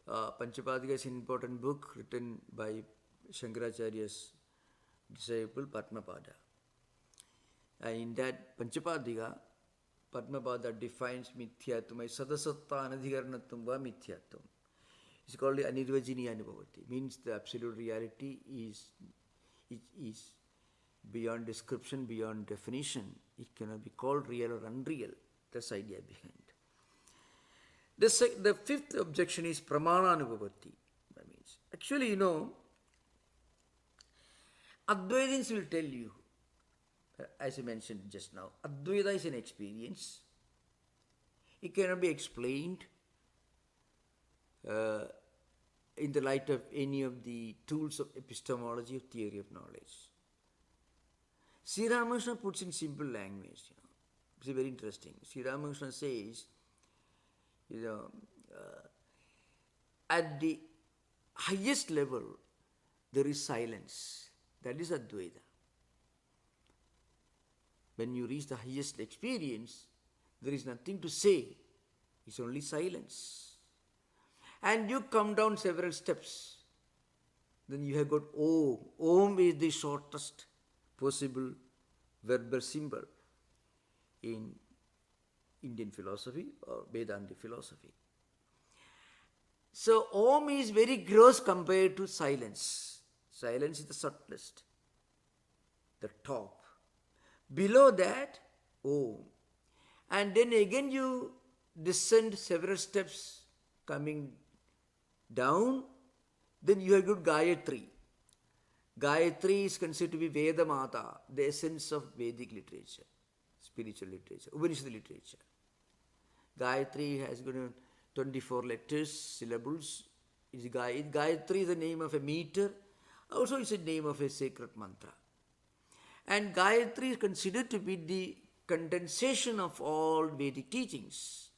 A: Panchapadika is an important book written by Shankaracharya's disciple Padmapada. And in that Panchapadika, Padmapada defines mithyatvam, sadasatta anadhikaranattvam va mithyatvam. It's called the anirvajini anubhavati. Means the absolute reality is beyond description, beyond definition. It cannot be called real or unreal. That's the idea behind. The fifth objection is pramana anubhavati. That means, actually, Advaitins will tell you, as I mentioned just now, Advaita is an experience. It cannot be explained in the light of any of the tools of epistemology, of theory of knowledge. Sri Ramakrishna puts in simple language. It's very interesting. Sri Ramakrishna says, at the highest level, there is silence. That is Advaita. When you reach the highest experience, there is nothing to say. It's only silence. And you come down several steps. Then you have got Om. Om is the shortest possible verbal symbol in Indian philosophy or Vedanta philosophy. So Om is very gross compared to silence. Silence is the subtlest, the top. Below that, Om. And then again you descend several steps coming down, then you have got Gayatri. Gayatri is considered to be Vedamata, the essence of Vedic literature, spiritual literature, Upanishad literature. Gayatri has got 24 letters, syllables. Gayatri is the name of a meter. Also it's a name of a sacred mantra. And Gayatri is considered to be the condensation of all Vedic teachings.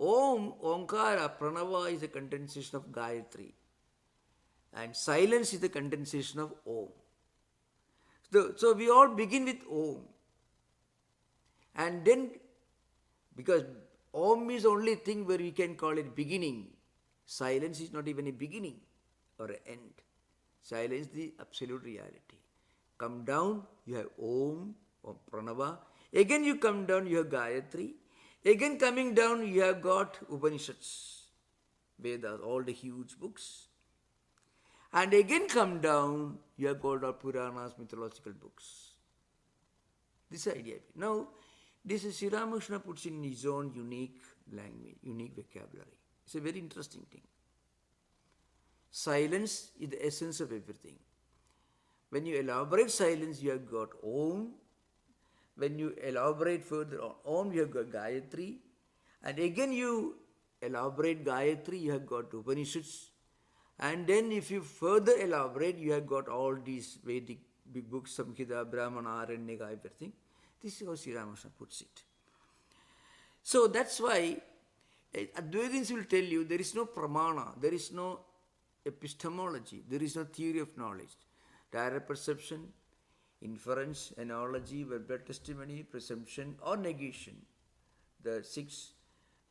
A: Om, Omkara, Pranava is the condensation of Gayatri. And silence is the condensation of Om. So we all begin with Om. And then, because Om is the only thing where we can call it beginning. Silence is not even a beginning or an end. Silence is the absolute reality. Come down, you have Om, or Pranava. Again you come down, you have Gayatri. Again coming down, you have got Upanishads, Vedas, all the huge books. And again come down, you have got all Puranas, mythological books. This idea. Now, this is Sri Ramakrishna puts in his own unique language, unique vocabulary. It's a very interesting thing. Silence is the essence of everything. When you elaborate silence, you have got Om. When you elaborate further on Om, you have got Gayatri. And again you elaborate Gayatri, you have got Upanishads. And then if you further elaborate, you have got all these Vedic big books, Samhita, Brahmana, Aranyaka, everything. This is how Sri Ramakrishna puts it. So that's why Advaitins will tell you there is no pramana, there is no epistemology, there is no theory of knowledge. Direct perception, inference, analogy, verbal testimony, presumption or negation. The 6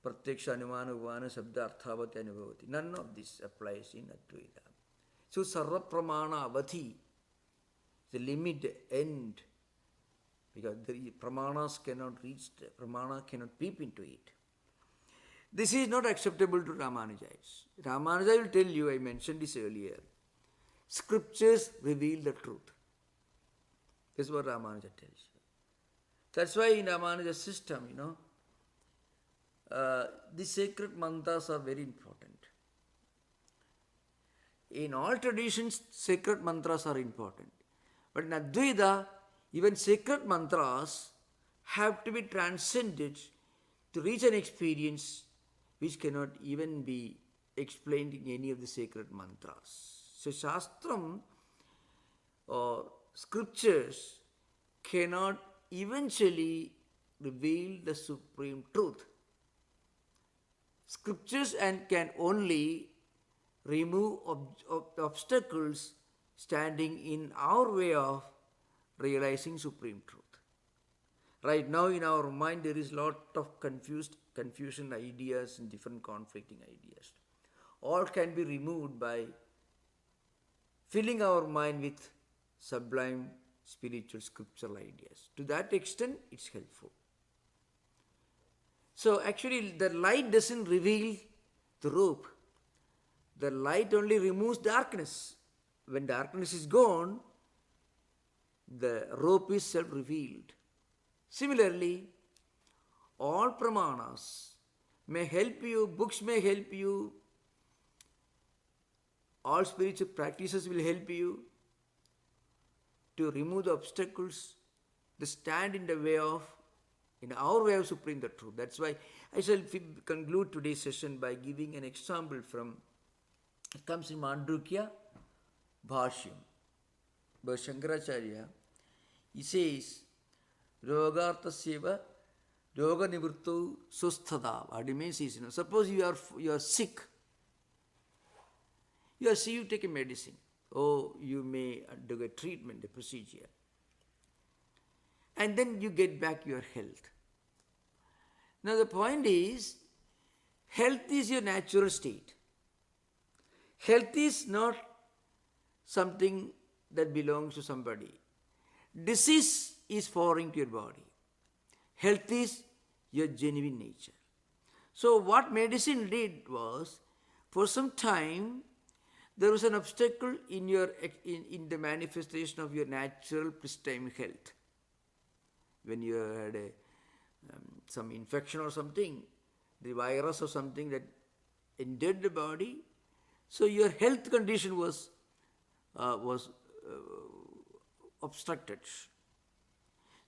A: pratyaksha, anumana, upamana, sabda, arthavati, anubhavati. None of this applies in Advaita. So sarva pramana avati, the limit, the end, because the pramanas cannot reach, pramana cannot peep into it. This is not acceptable to RāMāNUJA'S. RāMāNUJA will tell you, I mentioned this earlier, scriptures reveal the truth. This is what RāMāNUJA tells you. That's why in RāMāNUJA's system, the sacred mantras are very important. In all traditions, sacred mantras are important. But in Advaita, even sacred mantras have to be transcended to reach an experience which cannot even be explained in any of the sacred mantras. So Shastram or scriptures cannot eventually reveal the supreme truth. Scriptures and can only remove obstacles standing in our way of realizing supreme truth. Right now in our mind there is a lot of confusion ideas and different conflicting ideas. All can be removed by filling our mind with sublime spiritual scriptural ideas. To that extent it's helpful. So actually the light doesn't reveal the rope. The light only removes darkness. When darkness is gone, the rope is self-revealed. Similarly, all pramanas may help you, books may help you, all spiritual practices will help you to remove the obstacles that stand in the way of, in our way of supreme the truth. That's why I shall conclude today's session by giving an example from, it comes in Mandukya Bhashyam by Shankaracharya. He says, Rogartasyeva Roga Nivrittu Susthada. What it means is, suppose you are sick. You take a medicine. Or you may do a treatment, a procedure. And then you get back your health. Now the point is, health is your natural state. Health is not something that belongs to somebody. Disease is foreign to your body. Health is your genuine nature. So what medicine did was, for some time, there was an obstacle in in the manifestation of your natural pristine health. When you had some infection or something, the virus or something that entered the body, so your health condition was obstructed.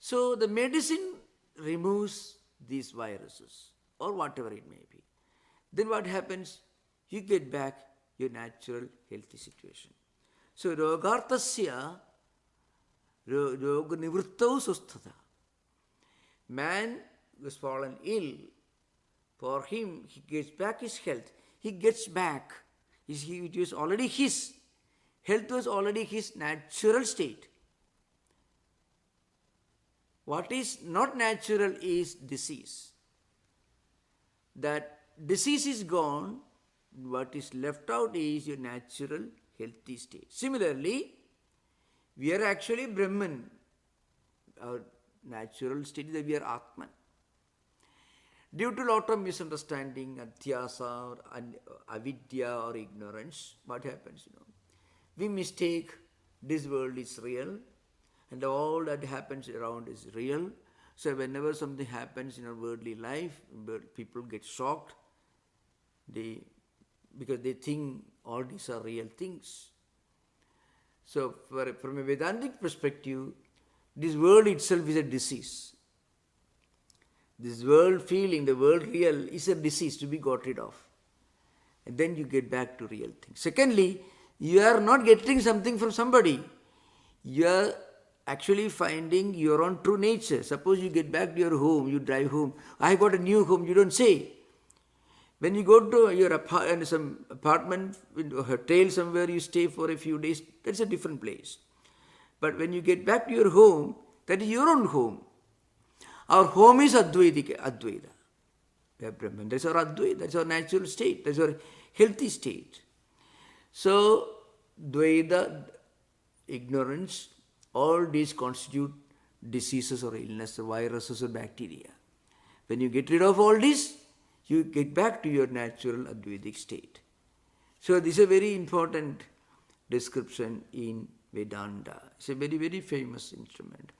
A: So the medicine removes these viruses or whatever it may be. Then what happens? You get back your natural healthy situation. So rogartasya roga nivrittau susthata. Man was fallen ill. For him, he gets back his health. He gets back. It was already his. Health was already his natural state. What is not natural is disease. That disease is gone. What is left out is your natural healthy state. Similarly, we are actually Brahman. Our natural state is that we are Atman. Due to a lot of misunderstanding, adhyasa or avidya or ignorance, what happens? We mistake this world is real and all that happens around is real. So whenever something happens in our worldly life, people get shocked because they think all these are real things. So from a Vedantic perspective, this world itself is a disease. This world feeling, the world real, is a disease to be got rid of. And then you get back to real things. Secondly, you are not getting something from somebody. You are actually finding your own true nature. Suppose you get back to your home, you drive home. I got a new home, you don't say. When you go to your some apartment, a hotel somewhere, you stay for a few days, that's a different place. But when you get back to your home, that is your own home. Our home is Advaita. We are Brahman. That's our Advaita. That's our natural state. That's our healthy state. So, Dvaita, ignorance, all these constitute diseases or illness, or viruses or bacteria. When you get rid of all this, you get back to your natural Advaitic state. So, this is a very important description in Vedanta. It's a very, very famous instrument.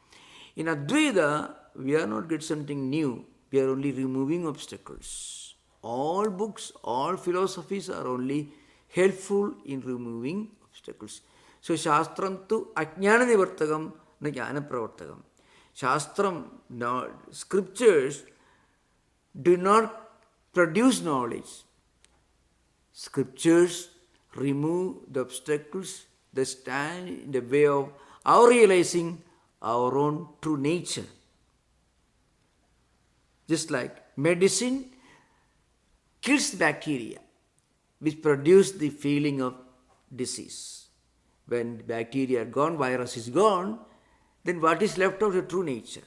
A: In Advaita, we are not getting something new. We are only removing obstacles. All books, all philosophies are only helpful in removing obstacles. So, Shastram tu ajnana nivartakam na jnana pravartakam. Shastram, scriptures do not produce knowledge. Scriptures remove the obstacles that stand in the way of our realizing our own true nature. Just like medicine kills bacteria which produce the feeling of disease. When bacteria are gone, virus is gone, then what is left of the true nature?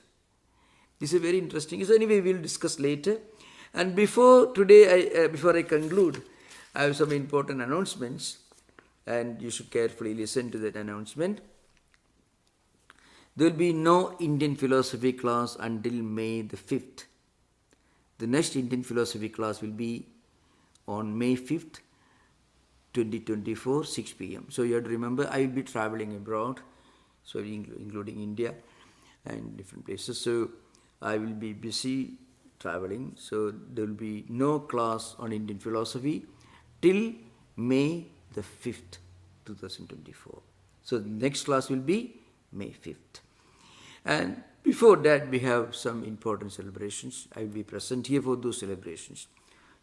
A: This is very interesting. So anyway, we will discuss later. And before I conclude, I have some important announcements, and you should carefully listen to that announcement. There will be no Indian philosophy class until May the 5th. The next Indian philosophy class will be on May 5th, 2024, 6 p.m. So you have to remember, I will be traveling abroad, so including India and different places. So I will be busy traveling. So there will be no class on Indian philosophy till May the 5th, 2024. So the next class will be May 5th. And before that, we have some important celebrations. I will be present here for those celebrations.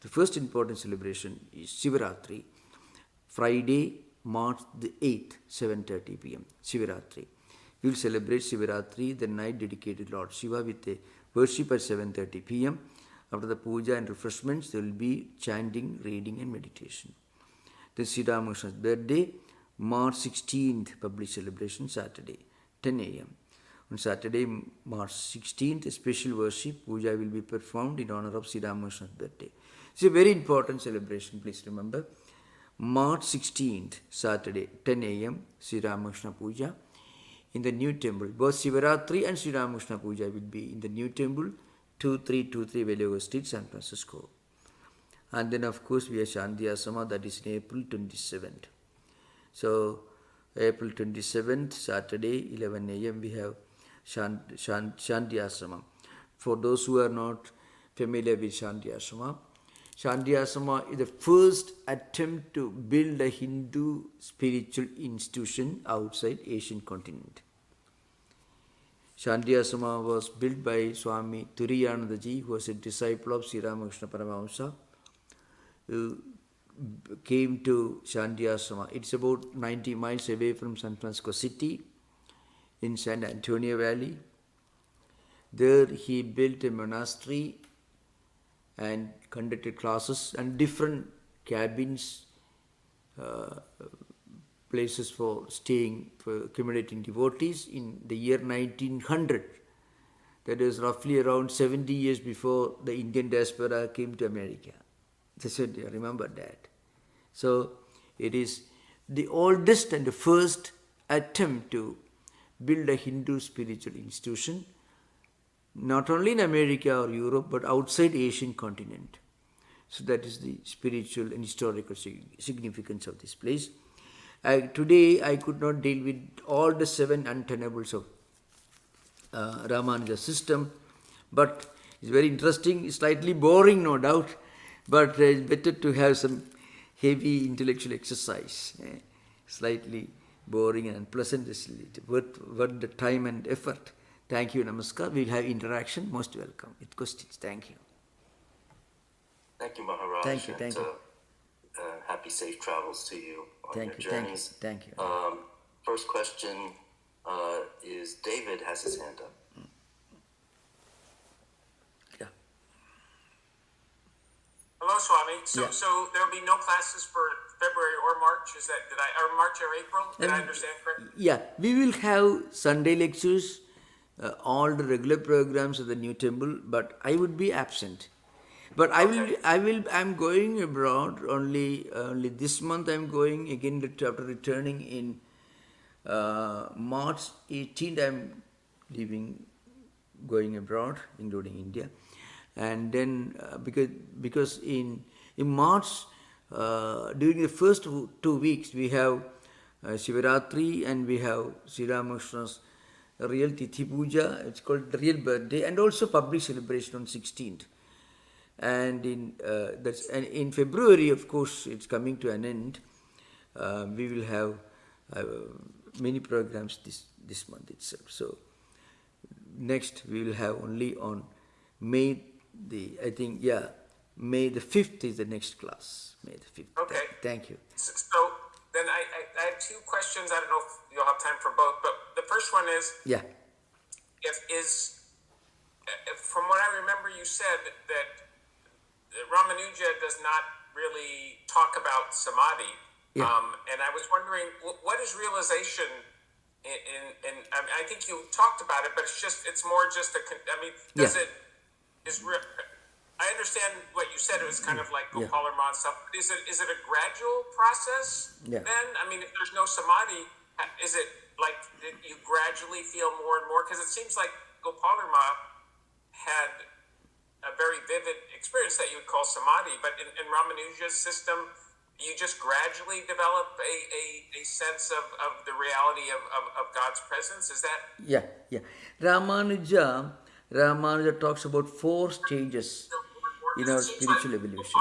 A: The first important celebration is Shivaratri, Friday, March the 8th, 7:30 p.m. Shivaratri. We will celebrate Shivaratri, the night dedicated to Lord Shiva, with a worship at 7:30 p.m. After the puja and refreshments, there will be chanting, reading and meditation. Then Sri Ramakrishna's birthday, March 16th, public celebration, Saturday, 10 a.m. On Saturday, March 16th, a special worship, puja will be performed in honor of Sri Ramakrishna's birthday. It's a very important celebration, please remember. March 16th, Saturday, 10 a.m., Sri Ramakrishna Puja in the new temple. Both Shivaratri and Sri Ramakrishna Puja will be in the new temple, 2323 Velago Street, San Francisco. And then, of course, we have Shanti Asama, that is in April 27th. So, April 27th, Saturday, 11 a.m., we have Shanti Asama. For those who are not familiar with Shanti Asama is the first attempt to build a Hindu spiritual institution outside Asian continent. Shanti Asama was built by Swami Tattwamayanandaji, who was a disciple of Sri Ramakrishna Paramahamsa, who came to Shanti Asama. It's about 90 miles away from San Francisco City in San Antonio Valley. There he built a monastery and conducted classes and different cabins, places for staying, for accommodating devotees in the year 1900. That is roughly around 70 years before the Indian diaspora came to America. That's what you remember that. So it is the oldest and the first attempt to build a Hindu spiritual institution, not only in America or Europe, but outside Asian continent. So that is the spiritual and historical significance of this place. Today I could not deal with all the 7 untenables of RΑMANUJA system, but it's very interesting, slightly boring no doubt, but it's better to have some heavy intellectual exercise. Slightly boring and unpleasant, is worth the time and effort. Thank you, Namaskar. We'll have interaction. Most welcome with questions. Thank you.
D: Thank you, Maharaj.
A: Thank you, thank you.
D: Happy safe travels to you on
A: Thank
D: your
A: you, thank you,
D: journeys.
A: thank you.
D: First question is David has his hand up.
A: Yeah.
E: Hello, Swami.
A: Yeah.
E: So there will be no classes for February or March. Or March or April? Did I understand correctly?
A: Yeah, we will have Sunday lectures, all the regular programs of the new temple, but I would be absent. But I'm going abroad only this month. I'm going again after returning in March 18th. I'm going abroad, including India, and then because in March during the first 2 weeks we have Shivaratri and we have Sri Ramakrishna's real Tithi Puja. It's called the real birthday, and also public celebration on 16th. And in February, of course, it's coming to an end. We will have many programs this month itself. So next we will have only on May the 5th is the next class. May the 5th.
E: Okay.
A: Thank you.
E: So questions. I don't know if you'll have time for both, but the first one is,
A: Yeah.
E: From what I remember, you said that Ramanuja does not really talk about samadhi.
A: Yeah.
E: And I was wondering, what is realization? I think you talked about it, but it's more just does
A: Yeah.
E: it, I understand what you said, it was kind of like
A: Yeah.
E: Gopal stuff. Is it a gradual process
A: Yeah.
E: then? I mean, if there's no samadhi, is it like that you gradually feel more and more? Because it seems like Gopal had a very vivid experience that you would call samadhi, but in Ramanuja's system, you just gradually develop a sense of the reality of God's presence. Is that?
A: Yeah. Yeah. Ramanuja talks about 4 stages in our spiritual evolution.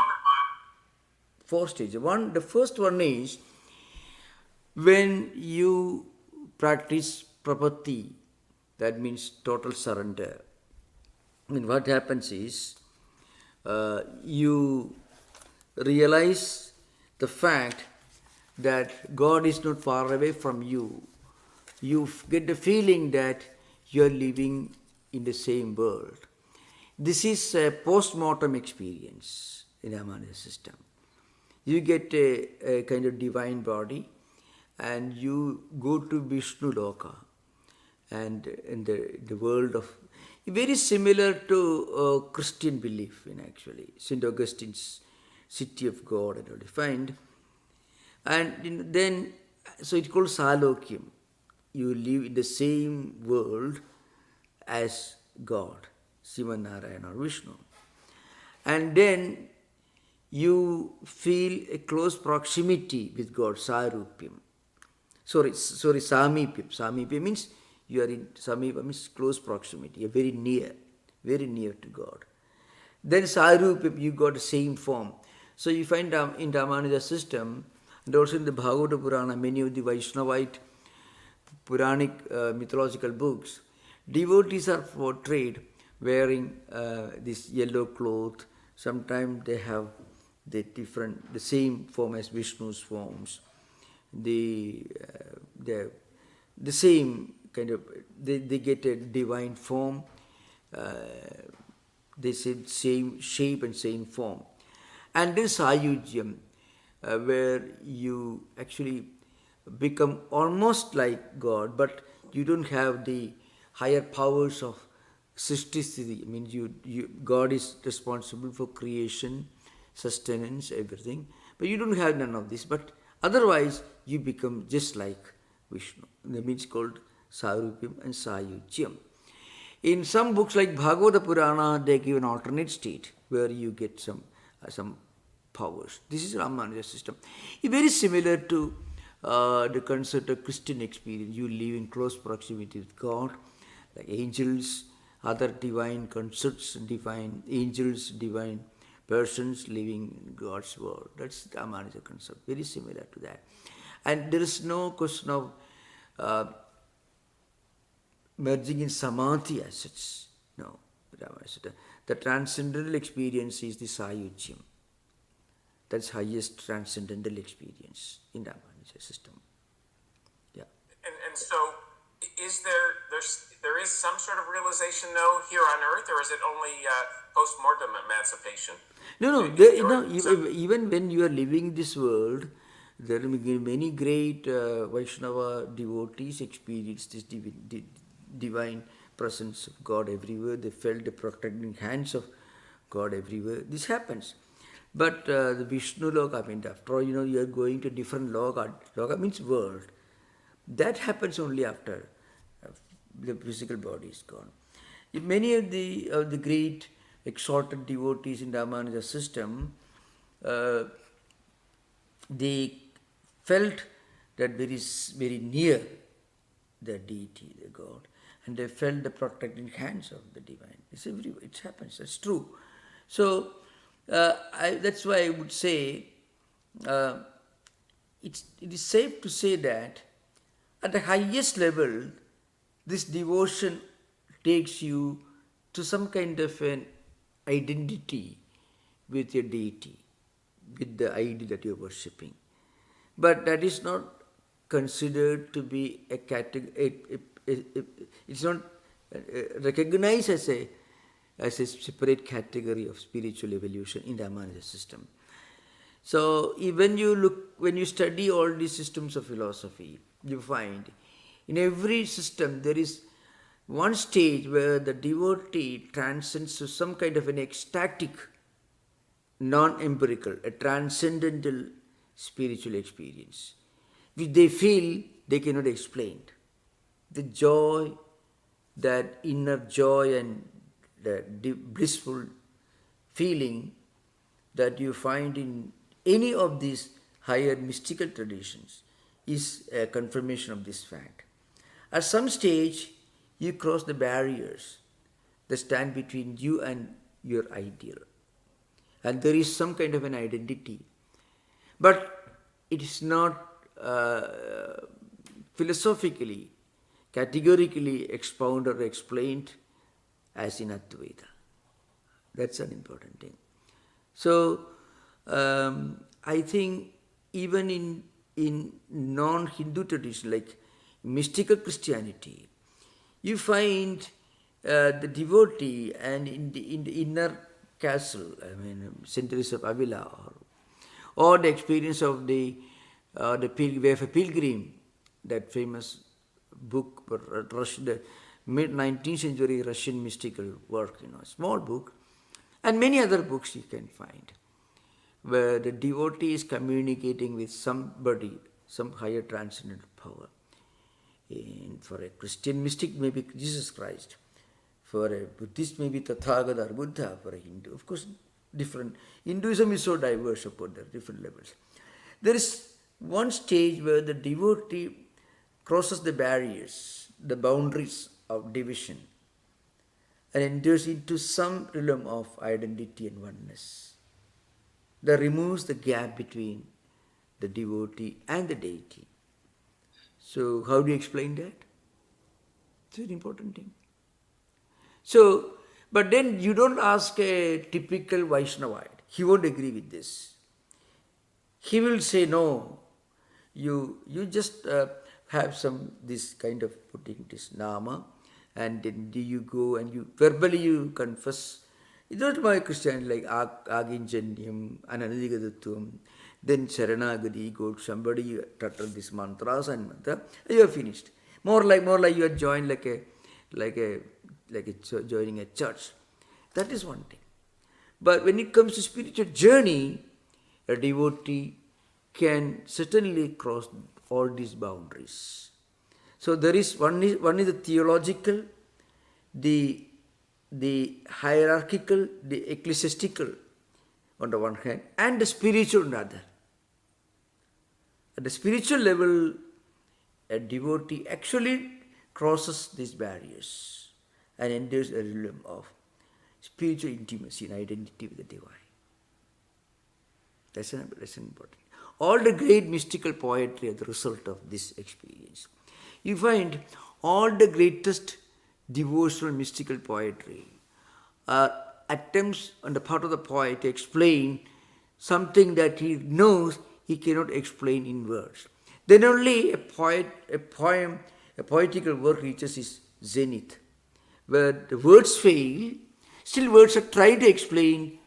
A: 4 stages. The first one is when you practice prapatti, that means total surrender. I mean, what happens is you realize the fact that God is not far away from you. You get the feeling that you are living in the same world. This is a post-mortem experience in Ramanuja system. You get a kind of divine body and you go to Vishnu Loka, and in the world of, very similar to Christian belief in actually, St. Augustine's city of God and all defined. And then, so it's called Salokyam. You live in the same world as God, Sivan Narayana or Vishnu. And then you feel a close proximity with God, Sarupyam. Samipyam. Samipyam means you are in, Samipyam means close proximity, you're very near to God. Then Sarupyam, you got the same form. So you find in Ramanuja system, and also in the Bhagavata Purana, many of the Vaishnavite Puranic mythological books, devotees are portrayed wearing this yellow cloth. Sometimes they have the same form as Vishnu's forms. The same kind of, they get a divine form. They say same shape and same form. And this Sayujyam, where you actually become almost like God, but you don't have the higher powers of Srishti. I mean, God is responsible for creation, sustenance, everything, but you don't have none of this. But otherwise, you become just like Vishnu. That means called Sarupyam and Sayujyam. In some books like Bhagavata Purana, they give an alternate state where you get some powers. This is Ramanuja system. It's very similar to the concept of Christian experience. You live in close proximity with God, like angels, other divine concepts, divine angels, divine persons living in God's world. That's the Ramanuja concept, very similar to that. And there is no question of merging in samadhi as such. No. The transcendental experience is the Sayujyam. That's highest transcendental experience in the Ramanuja system. Yeah.
E: And so, there is some sort of realization though here on earth, or is it only post-mortem emancipation?
A: No. Even when you are living this world, there are many great Vaishnava devotees experience this divine presence of God everywhere. They felt the protecting hands of God everywhere. This happens. But the Vishnu Loka, I mean, after all, you are going to different Loka. Loka means world. That happens only after the physical body is gone. Many of the great exalted devotees in Ramanuja system, they felt that there is very near the deity, the God, and they felt the protecting hands of the divine. It's everywhere. It happens. That's true. So that's why I would say it is safe to say that at the highest level, this devotion takes you to some kind of an identity with your deity, with the idol that you are worshipping. But that is not considered to be a category. It's not recognized as a separate category of spiritual evolution in the RāMāNUJA system. So when you study all these systems of philosophy, you find in every system there is one stage where the devotee transcends to some kind of an ecstatic, non-empirical, a transcendental spiritual experience, which they feel they cannot explain. The joy, that inner joy and the blissful feeling that you find in any of these higher mystical traditions is a confirmation of this fact. At some stage, you cross the barriers that stand between you and your ideal. And there is some kind of an identity. But it is not philosophically, categorically expounded or explained as in Advaita. That's an important thing. So, I think even in non-Hindu tradition, like mystical Christianity, you find the devotee and in the inner castle, St. Teresa of Avila, or the experience of the Way of a Pilgrim, that famous book, the mid-19th century Russian mystical work, a small book, and many other books you can find, where the devotee is communicating with somebody, some higher transcendental power. For a Christian mystic, maybe Jesus Christ. For a Buddhist, maybe Tathagata or Buddha. For a Hindu, of course, different. Hinduism is so diverse upon the different levels. There is one stage where the devotee crosses the barriers, the boundaries of division, and enters into some realm of identity and oneness that removes the gap between the devotee and the deity. So, how do you explain that? It's a very important thing. So, but then you don't ask a typical Vaishnavite. He won't agree with this. He will say, no, you just have this kind of putting this nama, and then you go and you verbally you confess. It's not my Christianity like Aginjanyam, Ananadigadatvam, then Sharanagati, go to somebody, utter these mantras and mantra, you are finished. More like you are joined like joining a church. That is one thing. But when it comes to spiritual journey, a devotee can certainly cross all these boundaries. So there is one is the theological, the hierarchical, the ecclesiastical on the one hand, and the spiritual on the other. At the spiritual level, a devotee actually crosses these barriers and enters a realm of spiritual intimacy and identity with the divine. That's important. All the great mystical poetry are the result of this experience. You find all the greatest devotional mystical poetry are attempts on the part of the poet to explain something that he knows he cannot explain in words. Then only a poetical work reaches its zenith, where the words fail, still words are trying to explain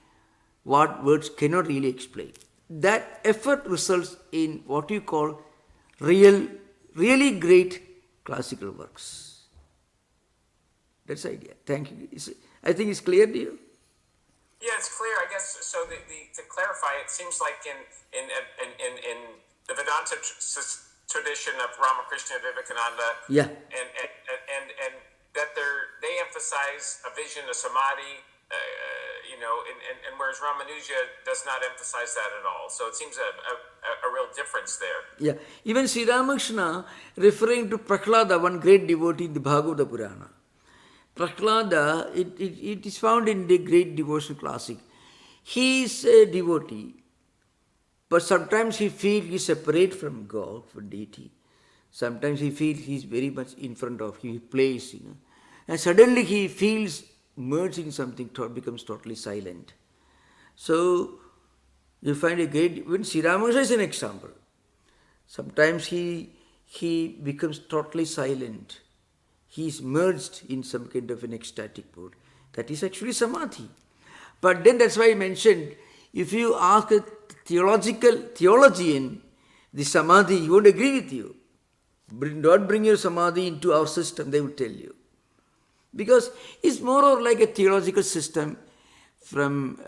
A: what words cannot really explain. That effort results in what you call really great classical works. That's the idea. Thank you. I think it's clear to you.
E: Yeah, it's clear. I guess so. To clarify, it seems like in the Vedanta tradition of Ramakrishna and Vivekananda,
A: Yeah.
E: and that they emphasize a vision, a samadhi, and whereas Ramanuja does not emphasize that at all. So it seems a real difference there.
A: Yeah. Even Sri Ramakrishna, referring to Prahlada, one great devotee in the Bhagavata Purana. Prahlada, it is found in the great devotional classic. He is a devotee, but sometimes he feels he is separate from God, from deity. Sometimes he feels he is very much in front of him, he plays, and suddenly he feels merged in something, becomes totally silent. So, you find a great, when Sri Ramakrishna is an example. Sometimes he he becomes totally silent. He is merged in some kind of an ecstatic mode. That is actually samadhi. But then that's why I mentioned, if you ask a theologian, the samadhi, he won't agree with you. Don't bring your samadhi into our system, they will tell you. Because it's more or like a theological system from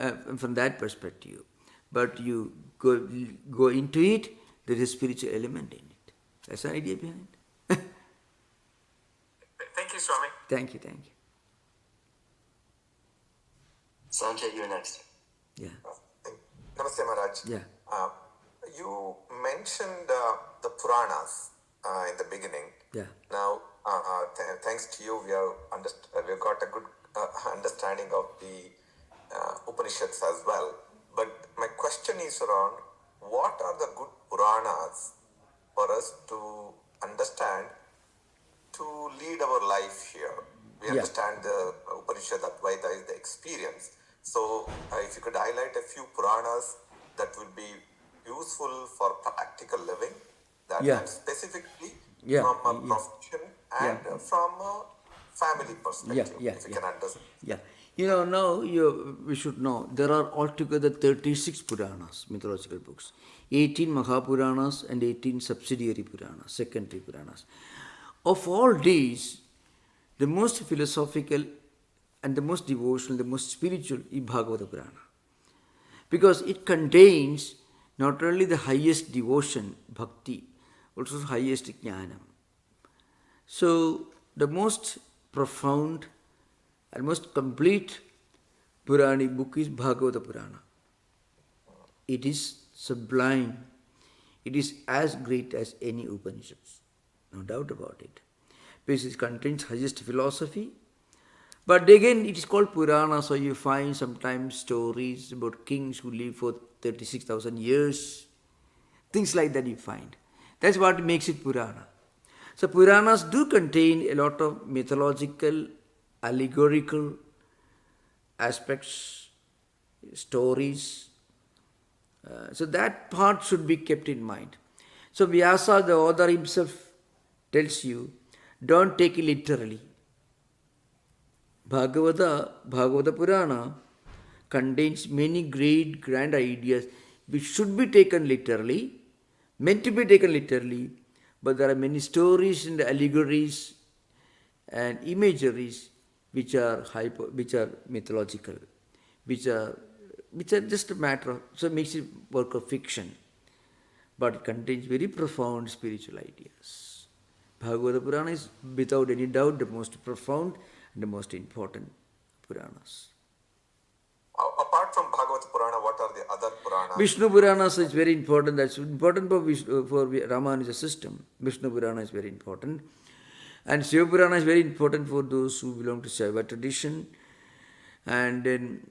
A: that perspective. But you go into it, there is a spiritual element in it. That's the idea behind it.
E: Thank you, Swami.
A: Thank you.
D: Sanjay, you're next.
A: Yeah.
F: Namaste, Maharaj.
A: Yeah.
F: You mentioned the Puranas in the beginning.
A: Yeah.
F: Now, thanks to you, we've got a good understanding of the Upanishads as well. But my question is around, what are the good Puranas for us to understand to lead our life here? We understand the Viśiṣṭādvaita is the experience. So, if you could highlight a few Puranas that will be useful for practical living, that specifically from a profession and from a family perspective, if you can understand.
A: Yeah. Now we should know there are altogether 36 Puranas, mythological books. 18 Mahapuranas and 18 subsidiary Puranas, secondary Puranas. Of all these, the most philosophical and the most devotional, the most spiritual is Bhagavata Purana. Because it contains not only the highest devotion, bhakti, also the highest jnanam. So, the most profound and most complete Puranic book is Bhagavata Purana. It is sublime. It is as great as any Upanishads. No doubt about it. Because it contains highest philosophy. But again, it is called Purana, so you find sometimes stories about kings who lived for 36,000 years. Things like that you find. That's what makes it Purana. So Puranas do contain a lot of mythological, allegorical aspects, stories. So that part should be kept in mind. So Vyasa, the author himself, tells you, don't take it literally. Bhagavata Purana contains many great, grand ideas which should be taken literally, meant to be taken literally, but there are many stories and allegories and imageries which are mythological, which are just a matter of, so it makes it work of fiction, but it contains very profound spiritual ideas. Bhagavata Purana is without any doubt the most profound and the most important Puranas.
F: Apart from Bhagavata Purana, what are the other Puranas?
A: Vishnu Puranas is very important. That's important for RāMāNUJA system. Vishnu Purana is very important. And Shiva Purana is very important for those who belong to Shiva tradition. And then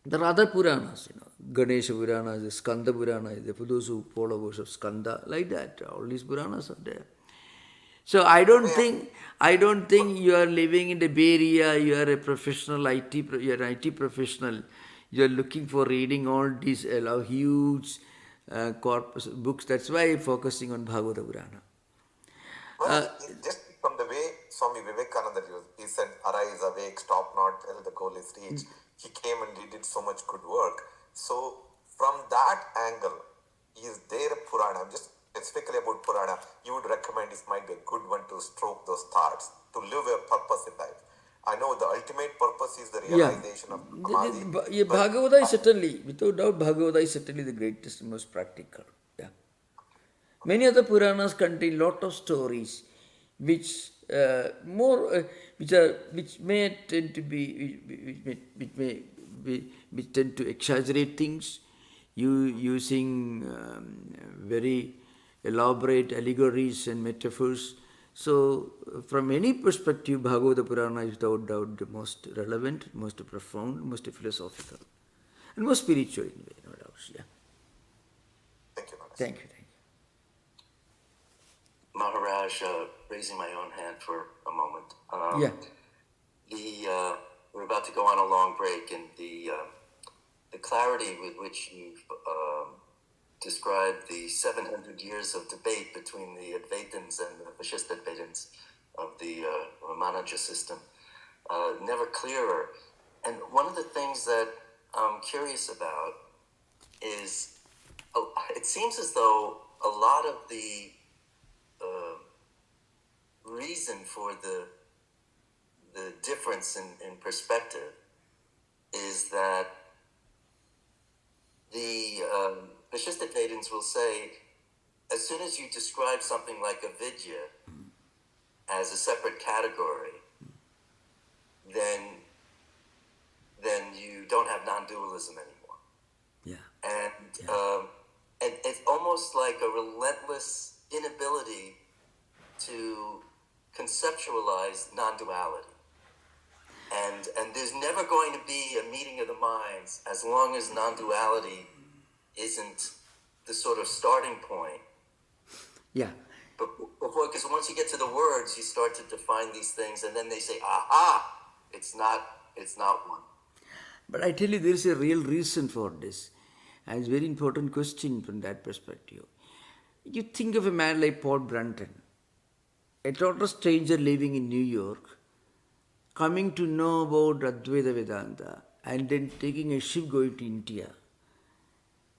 A: there are other Puranas, Ganesha Purana, the Skanda Purana, for those who follow worship Skanda, like that. All these Puranas are there. So I don't think you are living in the Bay Area, you are a professional you are an IT professional, you are looking for reading all these huge corpus books. That's why I'm focusing on Bhagavata Purana.
F: Well, just from the way Swami Vivekananda used, he said, arise, awake, stop not till the goal is reached. He came and he did so much good work. So from that angle, is there a Purana? Just specifically about Purana, you would recommend this might be a good one to stroke those thoughts, to live a purpose in life. I know the ultimate purpose is the realization of Samadhi.
A: Bhagavata is certainly, without doubt, Bhagavata is certainly the greatest and most practical. Yeah. Many other Puranas contain lot of stories which may tend to exaggerate things, using very elaborate allegories and metaphors. So, from any perspective, Bhagavata Purana is without doubt the most relevant, most profound, most philosophical, and most spiritual in a way, no doubt. Yeah.
F: Thank you, Maharaj.
A: Thank you.
D: Maharaj, raising my own hand for a moment. We're about to go on a long break, and the clarity with which you've describe the 700 years of debate between the Advaitins and the Viśiṣṭādvaitins of the RāMāNUJA system. Never clearer. And one of the things that I'm curious about is, it seems as though a lot of the reason for the difference in perspective is that the Viśiṣṭādvaitins will say, as soon as you describe something like a vidya as a separate category, then you don't have non-dualism anymore.
A: Yeah.
D: And it's almost like a relentless inability to conceptualize non-duality. And there's never going to be a meeting of the minds as long as non-duality isn't the sort of starting point.
A: Yeah.
D: Because once you get to the words, you start to define these things, and then they say, aha, it's not one.
A: But I tell you, there is a real reason for this. And it's a very important question from that perspective. You think of a man like Paul Brunton, a total stranger living in New York, coming to know about Advaita Vedanta, and then taking a ship going to India.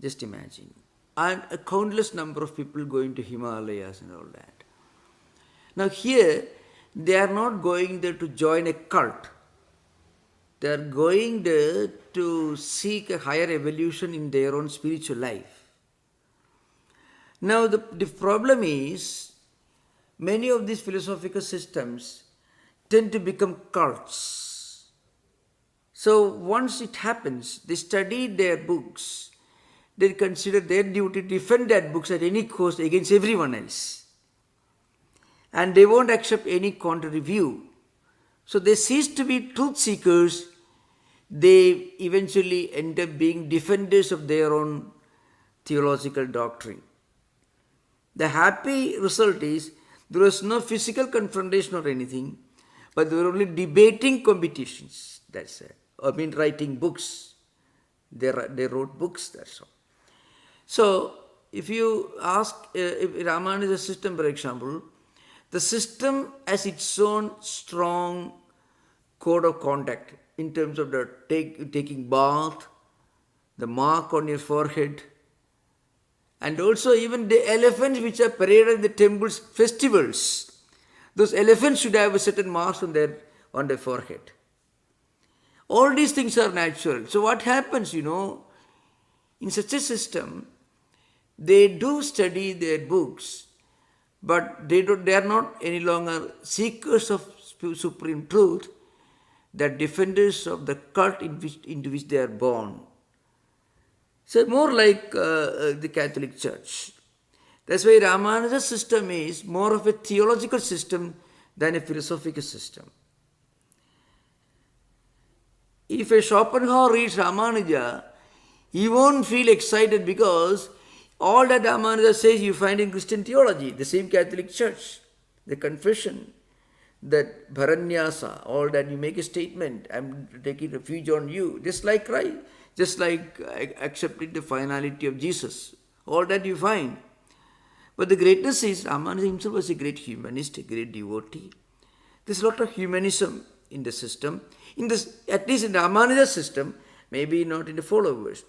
A: Just imagine. And a countless number of people going to Himalayas and all that. Now here, they are not going there to join a cult. They are going there to seek a higher evolution in their own spiritual life. Now the problem is, many of these philosophical systems tend to become cults. So once it happens, they study their books, they consider their duty to defend that books at any cost against everyone else. And they won't accept any contrary view. So they cease to be truth seekers. They eventually end up being defenders of their own theological doctrine. The happy result is there was no physical confrontation or anything, but there were only debating competitions. That's it. Writing books. They wrote books, that's all. So, if you ask, if RāMāNUJA system, for example, the system has its own strong code of conduct in terms of the taking bath, the mark on your forehead, and also even the elephants which are paraded in the temple's festivals. Those elephants should have a certain marks on their forehead. All these things are natural. So what happens, in such a system, they do study their books, but they are not any longer seekers of supreme truth. They are defenders of the cult into which they are born. So more like the Catholic Church. That's why RāMāNUJA system is more of a theological system than a philosophical system. If a Schopenhauer reads RāMāNUJA, he won't feel excited because all that RāMāNUJA says you find in Christian theology, the same Catholic Church, the confession, that Bharanyasa, all that you make a statement, I'm taking refuge on you, just like Christ, just like accepting the finality of Jesus, all that you find. But the greatness is, RāMāNUJA himself was a great humanist, a great devotee. There's a lot of humanism in the system, at least in the RāMāNUJA system, maybe not in the followers.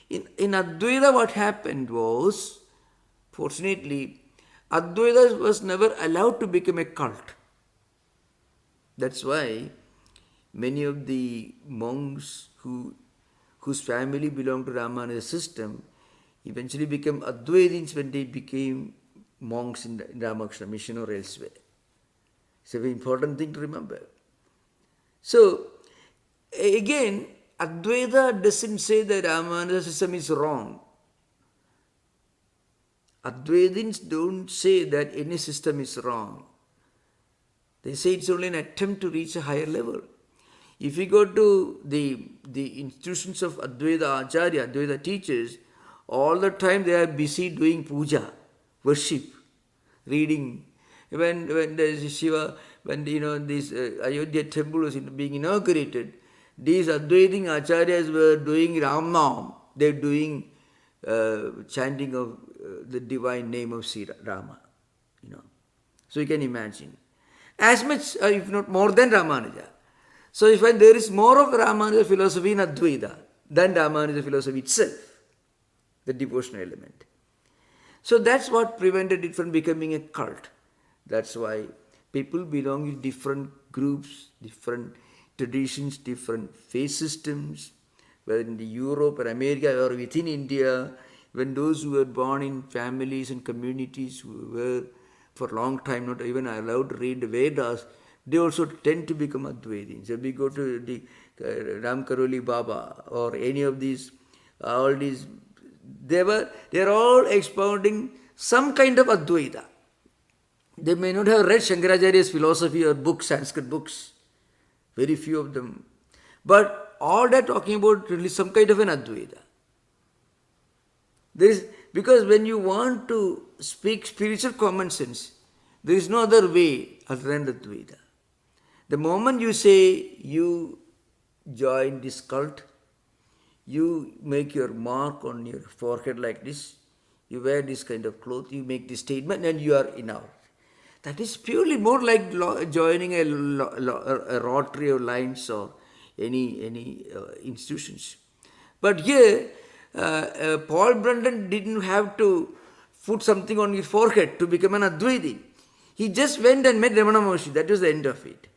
A: In Advaita, what happened was, fortunately, Advaita was never allowed to become a cult. That's why many of the monks whose family belonged to RāMāNUJA system eventually became Advaitins when they became monks in Ramakrishna mission or elsewhere. It's a very important thing to remember. So, again, Advaita doesn't say that RāMāNUJA system is wrong. Advaitins don't say that any system is wrong. They say it's only an attempt to reach a higher level. If you go to the institutions of Advaita Acharya, Advaita teachers, all the time they are busy doing puja, worship, reading. When the Shiva, this Ayodhya temple was being inaugurated, these Advaitin Acharyas were doing Ram Nam, they were doing chanting of the divine name of Sri Rama. So you can imagine. As much, if not more than Ramanuja. So if there is more of Ramanuja philosophy in Advaita than Ramanuja philosophy itself, the devotional element. So that's what prevented it from becoming a cult. That's why people belong to different groups, different traditions, different faith systems, whether in the Europe or America or within India, when those who were born in families and communities who were for a long time not even allowed to read the Vedas, they also tend to become Advaitins. If we go to the Ram Karoli Baba or any of these, all these, they are all expounding some kind of Advaita. They may not have read Shankaracharya's philosophy or books, Sanskrit books, very few of them. But all they're talking about really some kind of an Advaita. Because when you want to speak spiritual common sense, there is no other way other than Advaita. The moment you say you join this cult, you make your mark on your forehead like this, you wear this kind of cloth, you make this statement and you are in our. That is purely more like joining a Rotary or Lions or any institutions. But here, Paul Brandon didn't have to put something on his forehead to become an Advaiti. He just went and met Ramana Maharshi. That was the end of it.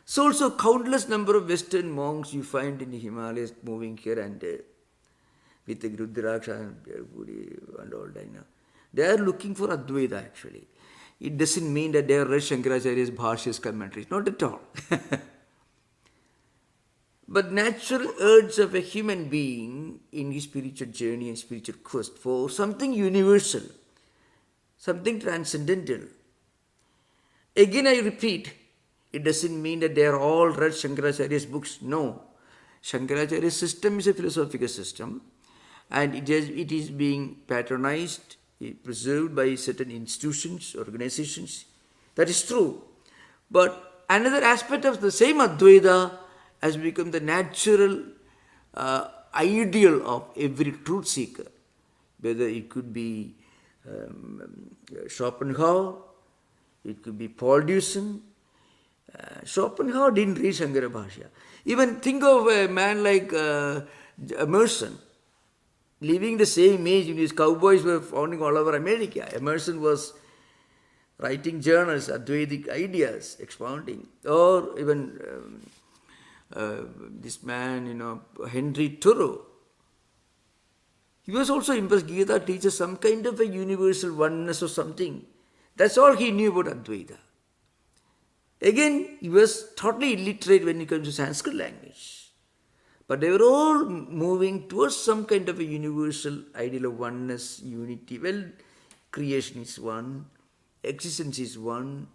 A: So also countless number of Western monks you find in the Himalayas moving here and there with the Rudraksha and all that. They are looking for Advaita actually. It doesn't mean that they are read Shankaracharya's Bhashya's commentaries. Not at all. But natural urge of a human being in his spiritual journey and spiritual quest for something universal, something transcendental. Again I repeat, it doesn't mean that they are all read Shankaracharya's books. No. Shankaracharya's system is a philosophical system and it is being patronized, preserved by certain institutions, organizations. That is true. But another aspect of the same Advaita has become the natural ideal of every truth seeker. Whether it could be Schopenhauer, it could be Paul Deussen. Schopenhauer didn't read Shankara Bhashya. Even think of a man like Emerson, living the same age when his cowboys were founding all over America. Emerson was writing journals, Advaitic ideas, expounding. Or even this man, Henry Thoreau. He was also impressed. Gita teaches some kind of a universal oneness or something. That's all he knew about Advaita. Again, he was totally illiterate when it comes to Sanskrit language. But they were all moving towards some kind of a universal ideal of oneness, unity. Well, creation is one, existence is one.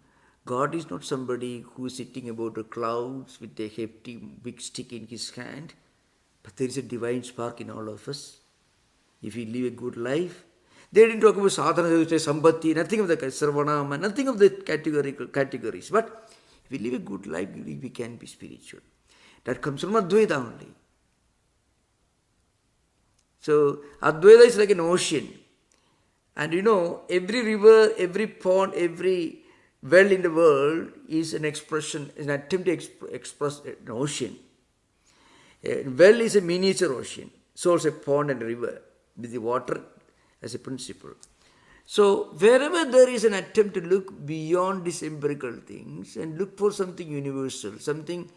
A: God is not somebody who is sitting above the clouds with a hefty big stick in his hand. But there is a divine spark in all of us. If we live a good life, they didn't talk about sadhana, sambhati, nothing of the sarvanama, nothing of the categories. But if we live a good life, we can be spiritual. That comes from Advaita only. So Advaita is like an ocean. And every river, every pond, every well in the world is an expression, an attempt to express an ocean. A well is a miniature ocean. So also a pond and a river with the water as a principle. So wherever there is an attempt to look beyond these empirical things and look for something universal, something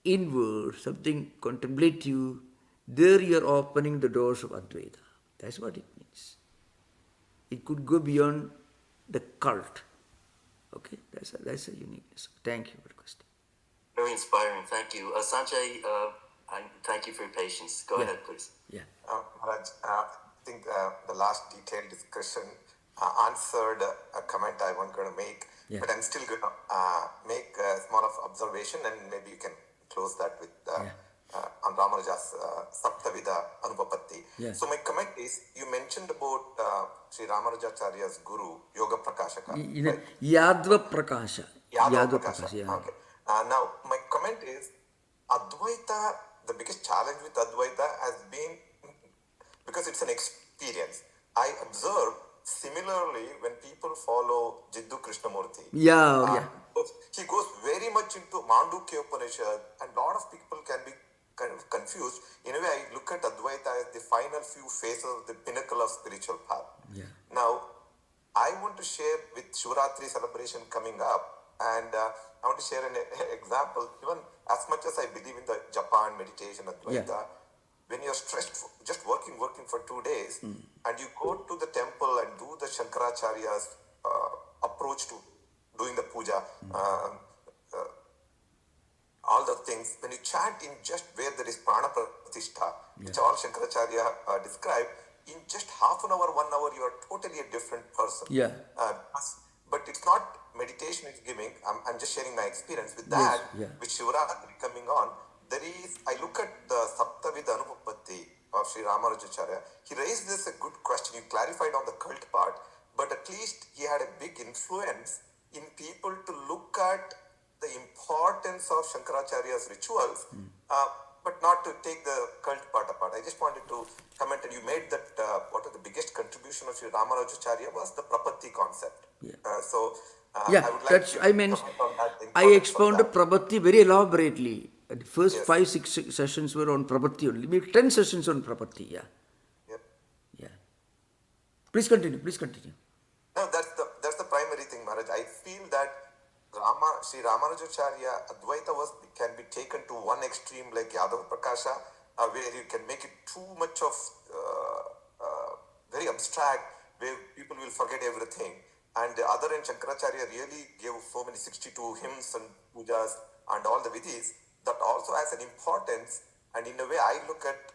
A: inward, something contemplative, there you are opening the doors of Advaita. That's what it means. It could go beyond the cult. Okay, that's a uniqueness. Thank you for the question.
D: Very inspiring. Thank you. Sanjay, thank you for your patience. Go ahead, please.
A: Yeah.
F: Maharaj, I think the last detailed discussion answered a comment I was going to make, but I'm still going to make a small observation and maybe you can close that with on RāMANUJā'S Saptavida Anupapatti.
A: Yeah.
F: So my comment is, you mentioned about Sri Ramanujacharya's guru, Yoga Prakashaka. Right?
A: Yadva Prakasha.
F: Yadva Prakasha.
A: Yeah.
F: Okay. Now, my comment is, Advaita, the biggest challenge with Advaita has been because it's an experience. I observe similarly when people follow Jiddu Krishnamurti.
A: Yeah.
F: He goes very much into Mandukya Upanishad, and a lot of people can be kind of confused. In a way, I look at Advaita as the final few phases of the pinnacle of spiritual path.
A: Yeah.
F: Now, I want to share with Shivratri celebration coming up, and I want to share an example. Even as much as I believe in the Japan meditation Advaita, when you're stressed, just working for 2 days, and you go to the temple and do the Shankaracharya's approach to doing the puja, all the things, when you chant in just where there is prana pratishtha, which all Shankaracharya described, in just half an hour, 1 hour, you are totally a different person.
A: Yeah.
F: But it's not meditation it's giving. I'm just sharing my experience with that. With Shivratri coming on, I look at the Saptavida Anupapatti of Sri RāMāNUJA'S. He raised this a good question. You clarified on the cult part, but at least he had a big influence in people to look at the importance of Shankaracharya's rituals, but not to take the cult part apart. I just wanted to comment, and you made that what is the biggest contribution of Sri RāMāNUJA'S was the Prapatti concept. I would like to comment on that.
A: I expounded Prabhati very elaborately. The first 5-6 sessions were on Prabhati only. Maybe 10 sessions on Prabhati. Yeah. Please continue.
F: No, that's the primary thing, Maharaj. I feel that Sri RāMāNUJA'S Advaita can be taken to one extreme like Yadava Prakasha, where you can make it too much of very abstract, where people will forget everything. And the other end, Shankaracharya really gave so many 62 hymns and pujas and all the vidhis that also has an importance. And in a way, I look at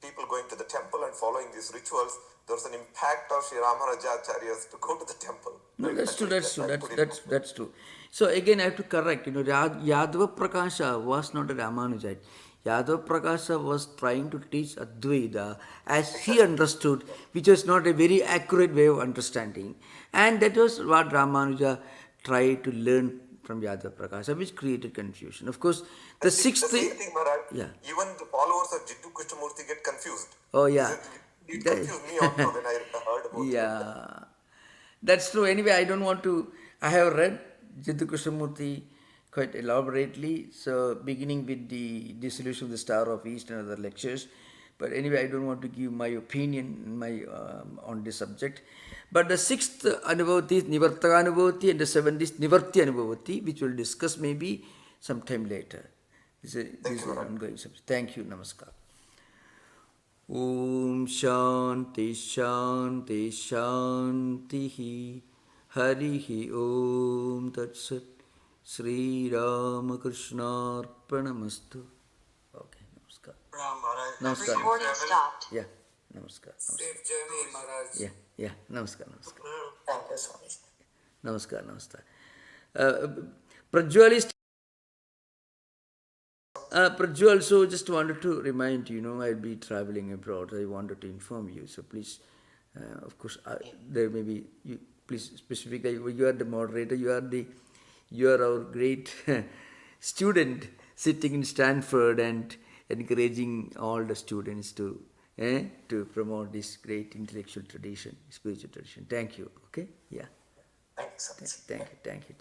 F: people going to the temple and following these rituals. There's an impact of Sri RāMāNUJA'S to go to the temple.
A: No, that's true. That's true. So again, I have to correct. Yadava Prakasha was not a Ramanujite. Yadava Prakasha was trying to teach Advaita as he understood, which was not a very accurate way of understanding. And that was what Ramanuja tried to learn from Yadava Prakasha, which created confusion. Of course, the sixth
F: thing, Maharaj, even the followers of Jiddu Krishnamurti get confused.
A: Oh, yeah.
F: It confused me also when I heard about it.
A: Yeah. That's true. Anyway, I have read Jiddu Krishnamurti quite elaborately. So, beginning with the dissolution of the Star of East and other lectures. But anyway, I don't want to give my opinion on this subject. But the sixth Anubhavati is Nivartaka Anubhavati, and the seventh is Nivarti Anubhavati, which we'll discuss maybe sometime later. This is an ongoing subject. Thank you. Namaskar. Om Shanti Shanti Shanti Harihi Om Tat Sat Sri Ramakrishna Arpanamastu. Okay, Namaskar. Namaskar.
C: Recording stopped.
A: Yeah, Namaskar.
E: Safe journey, Maharaj.
A: Yeah, Namaskar.
B: Thank you, Swami.
A: Namaskar. Prajwal, also just wanted to remind you, I'll be traveling abroad. I wanted to inform you. So please, of course, there may be, please specifically, you are the moderator, you are our great student sitting in Stanford and encouraging all the students to promote this great intellectual tradition, spiritual tradition. Thank you. Okay? Yeah.
B: Thanks so much.
A: Thank you.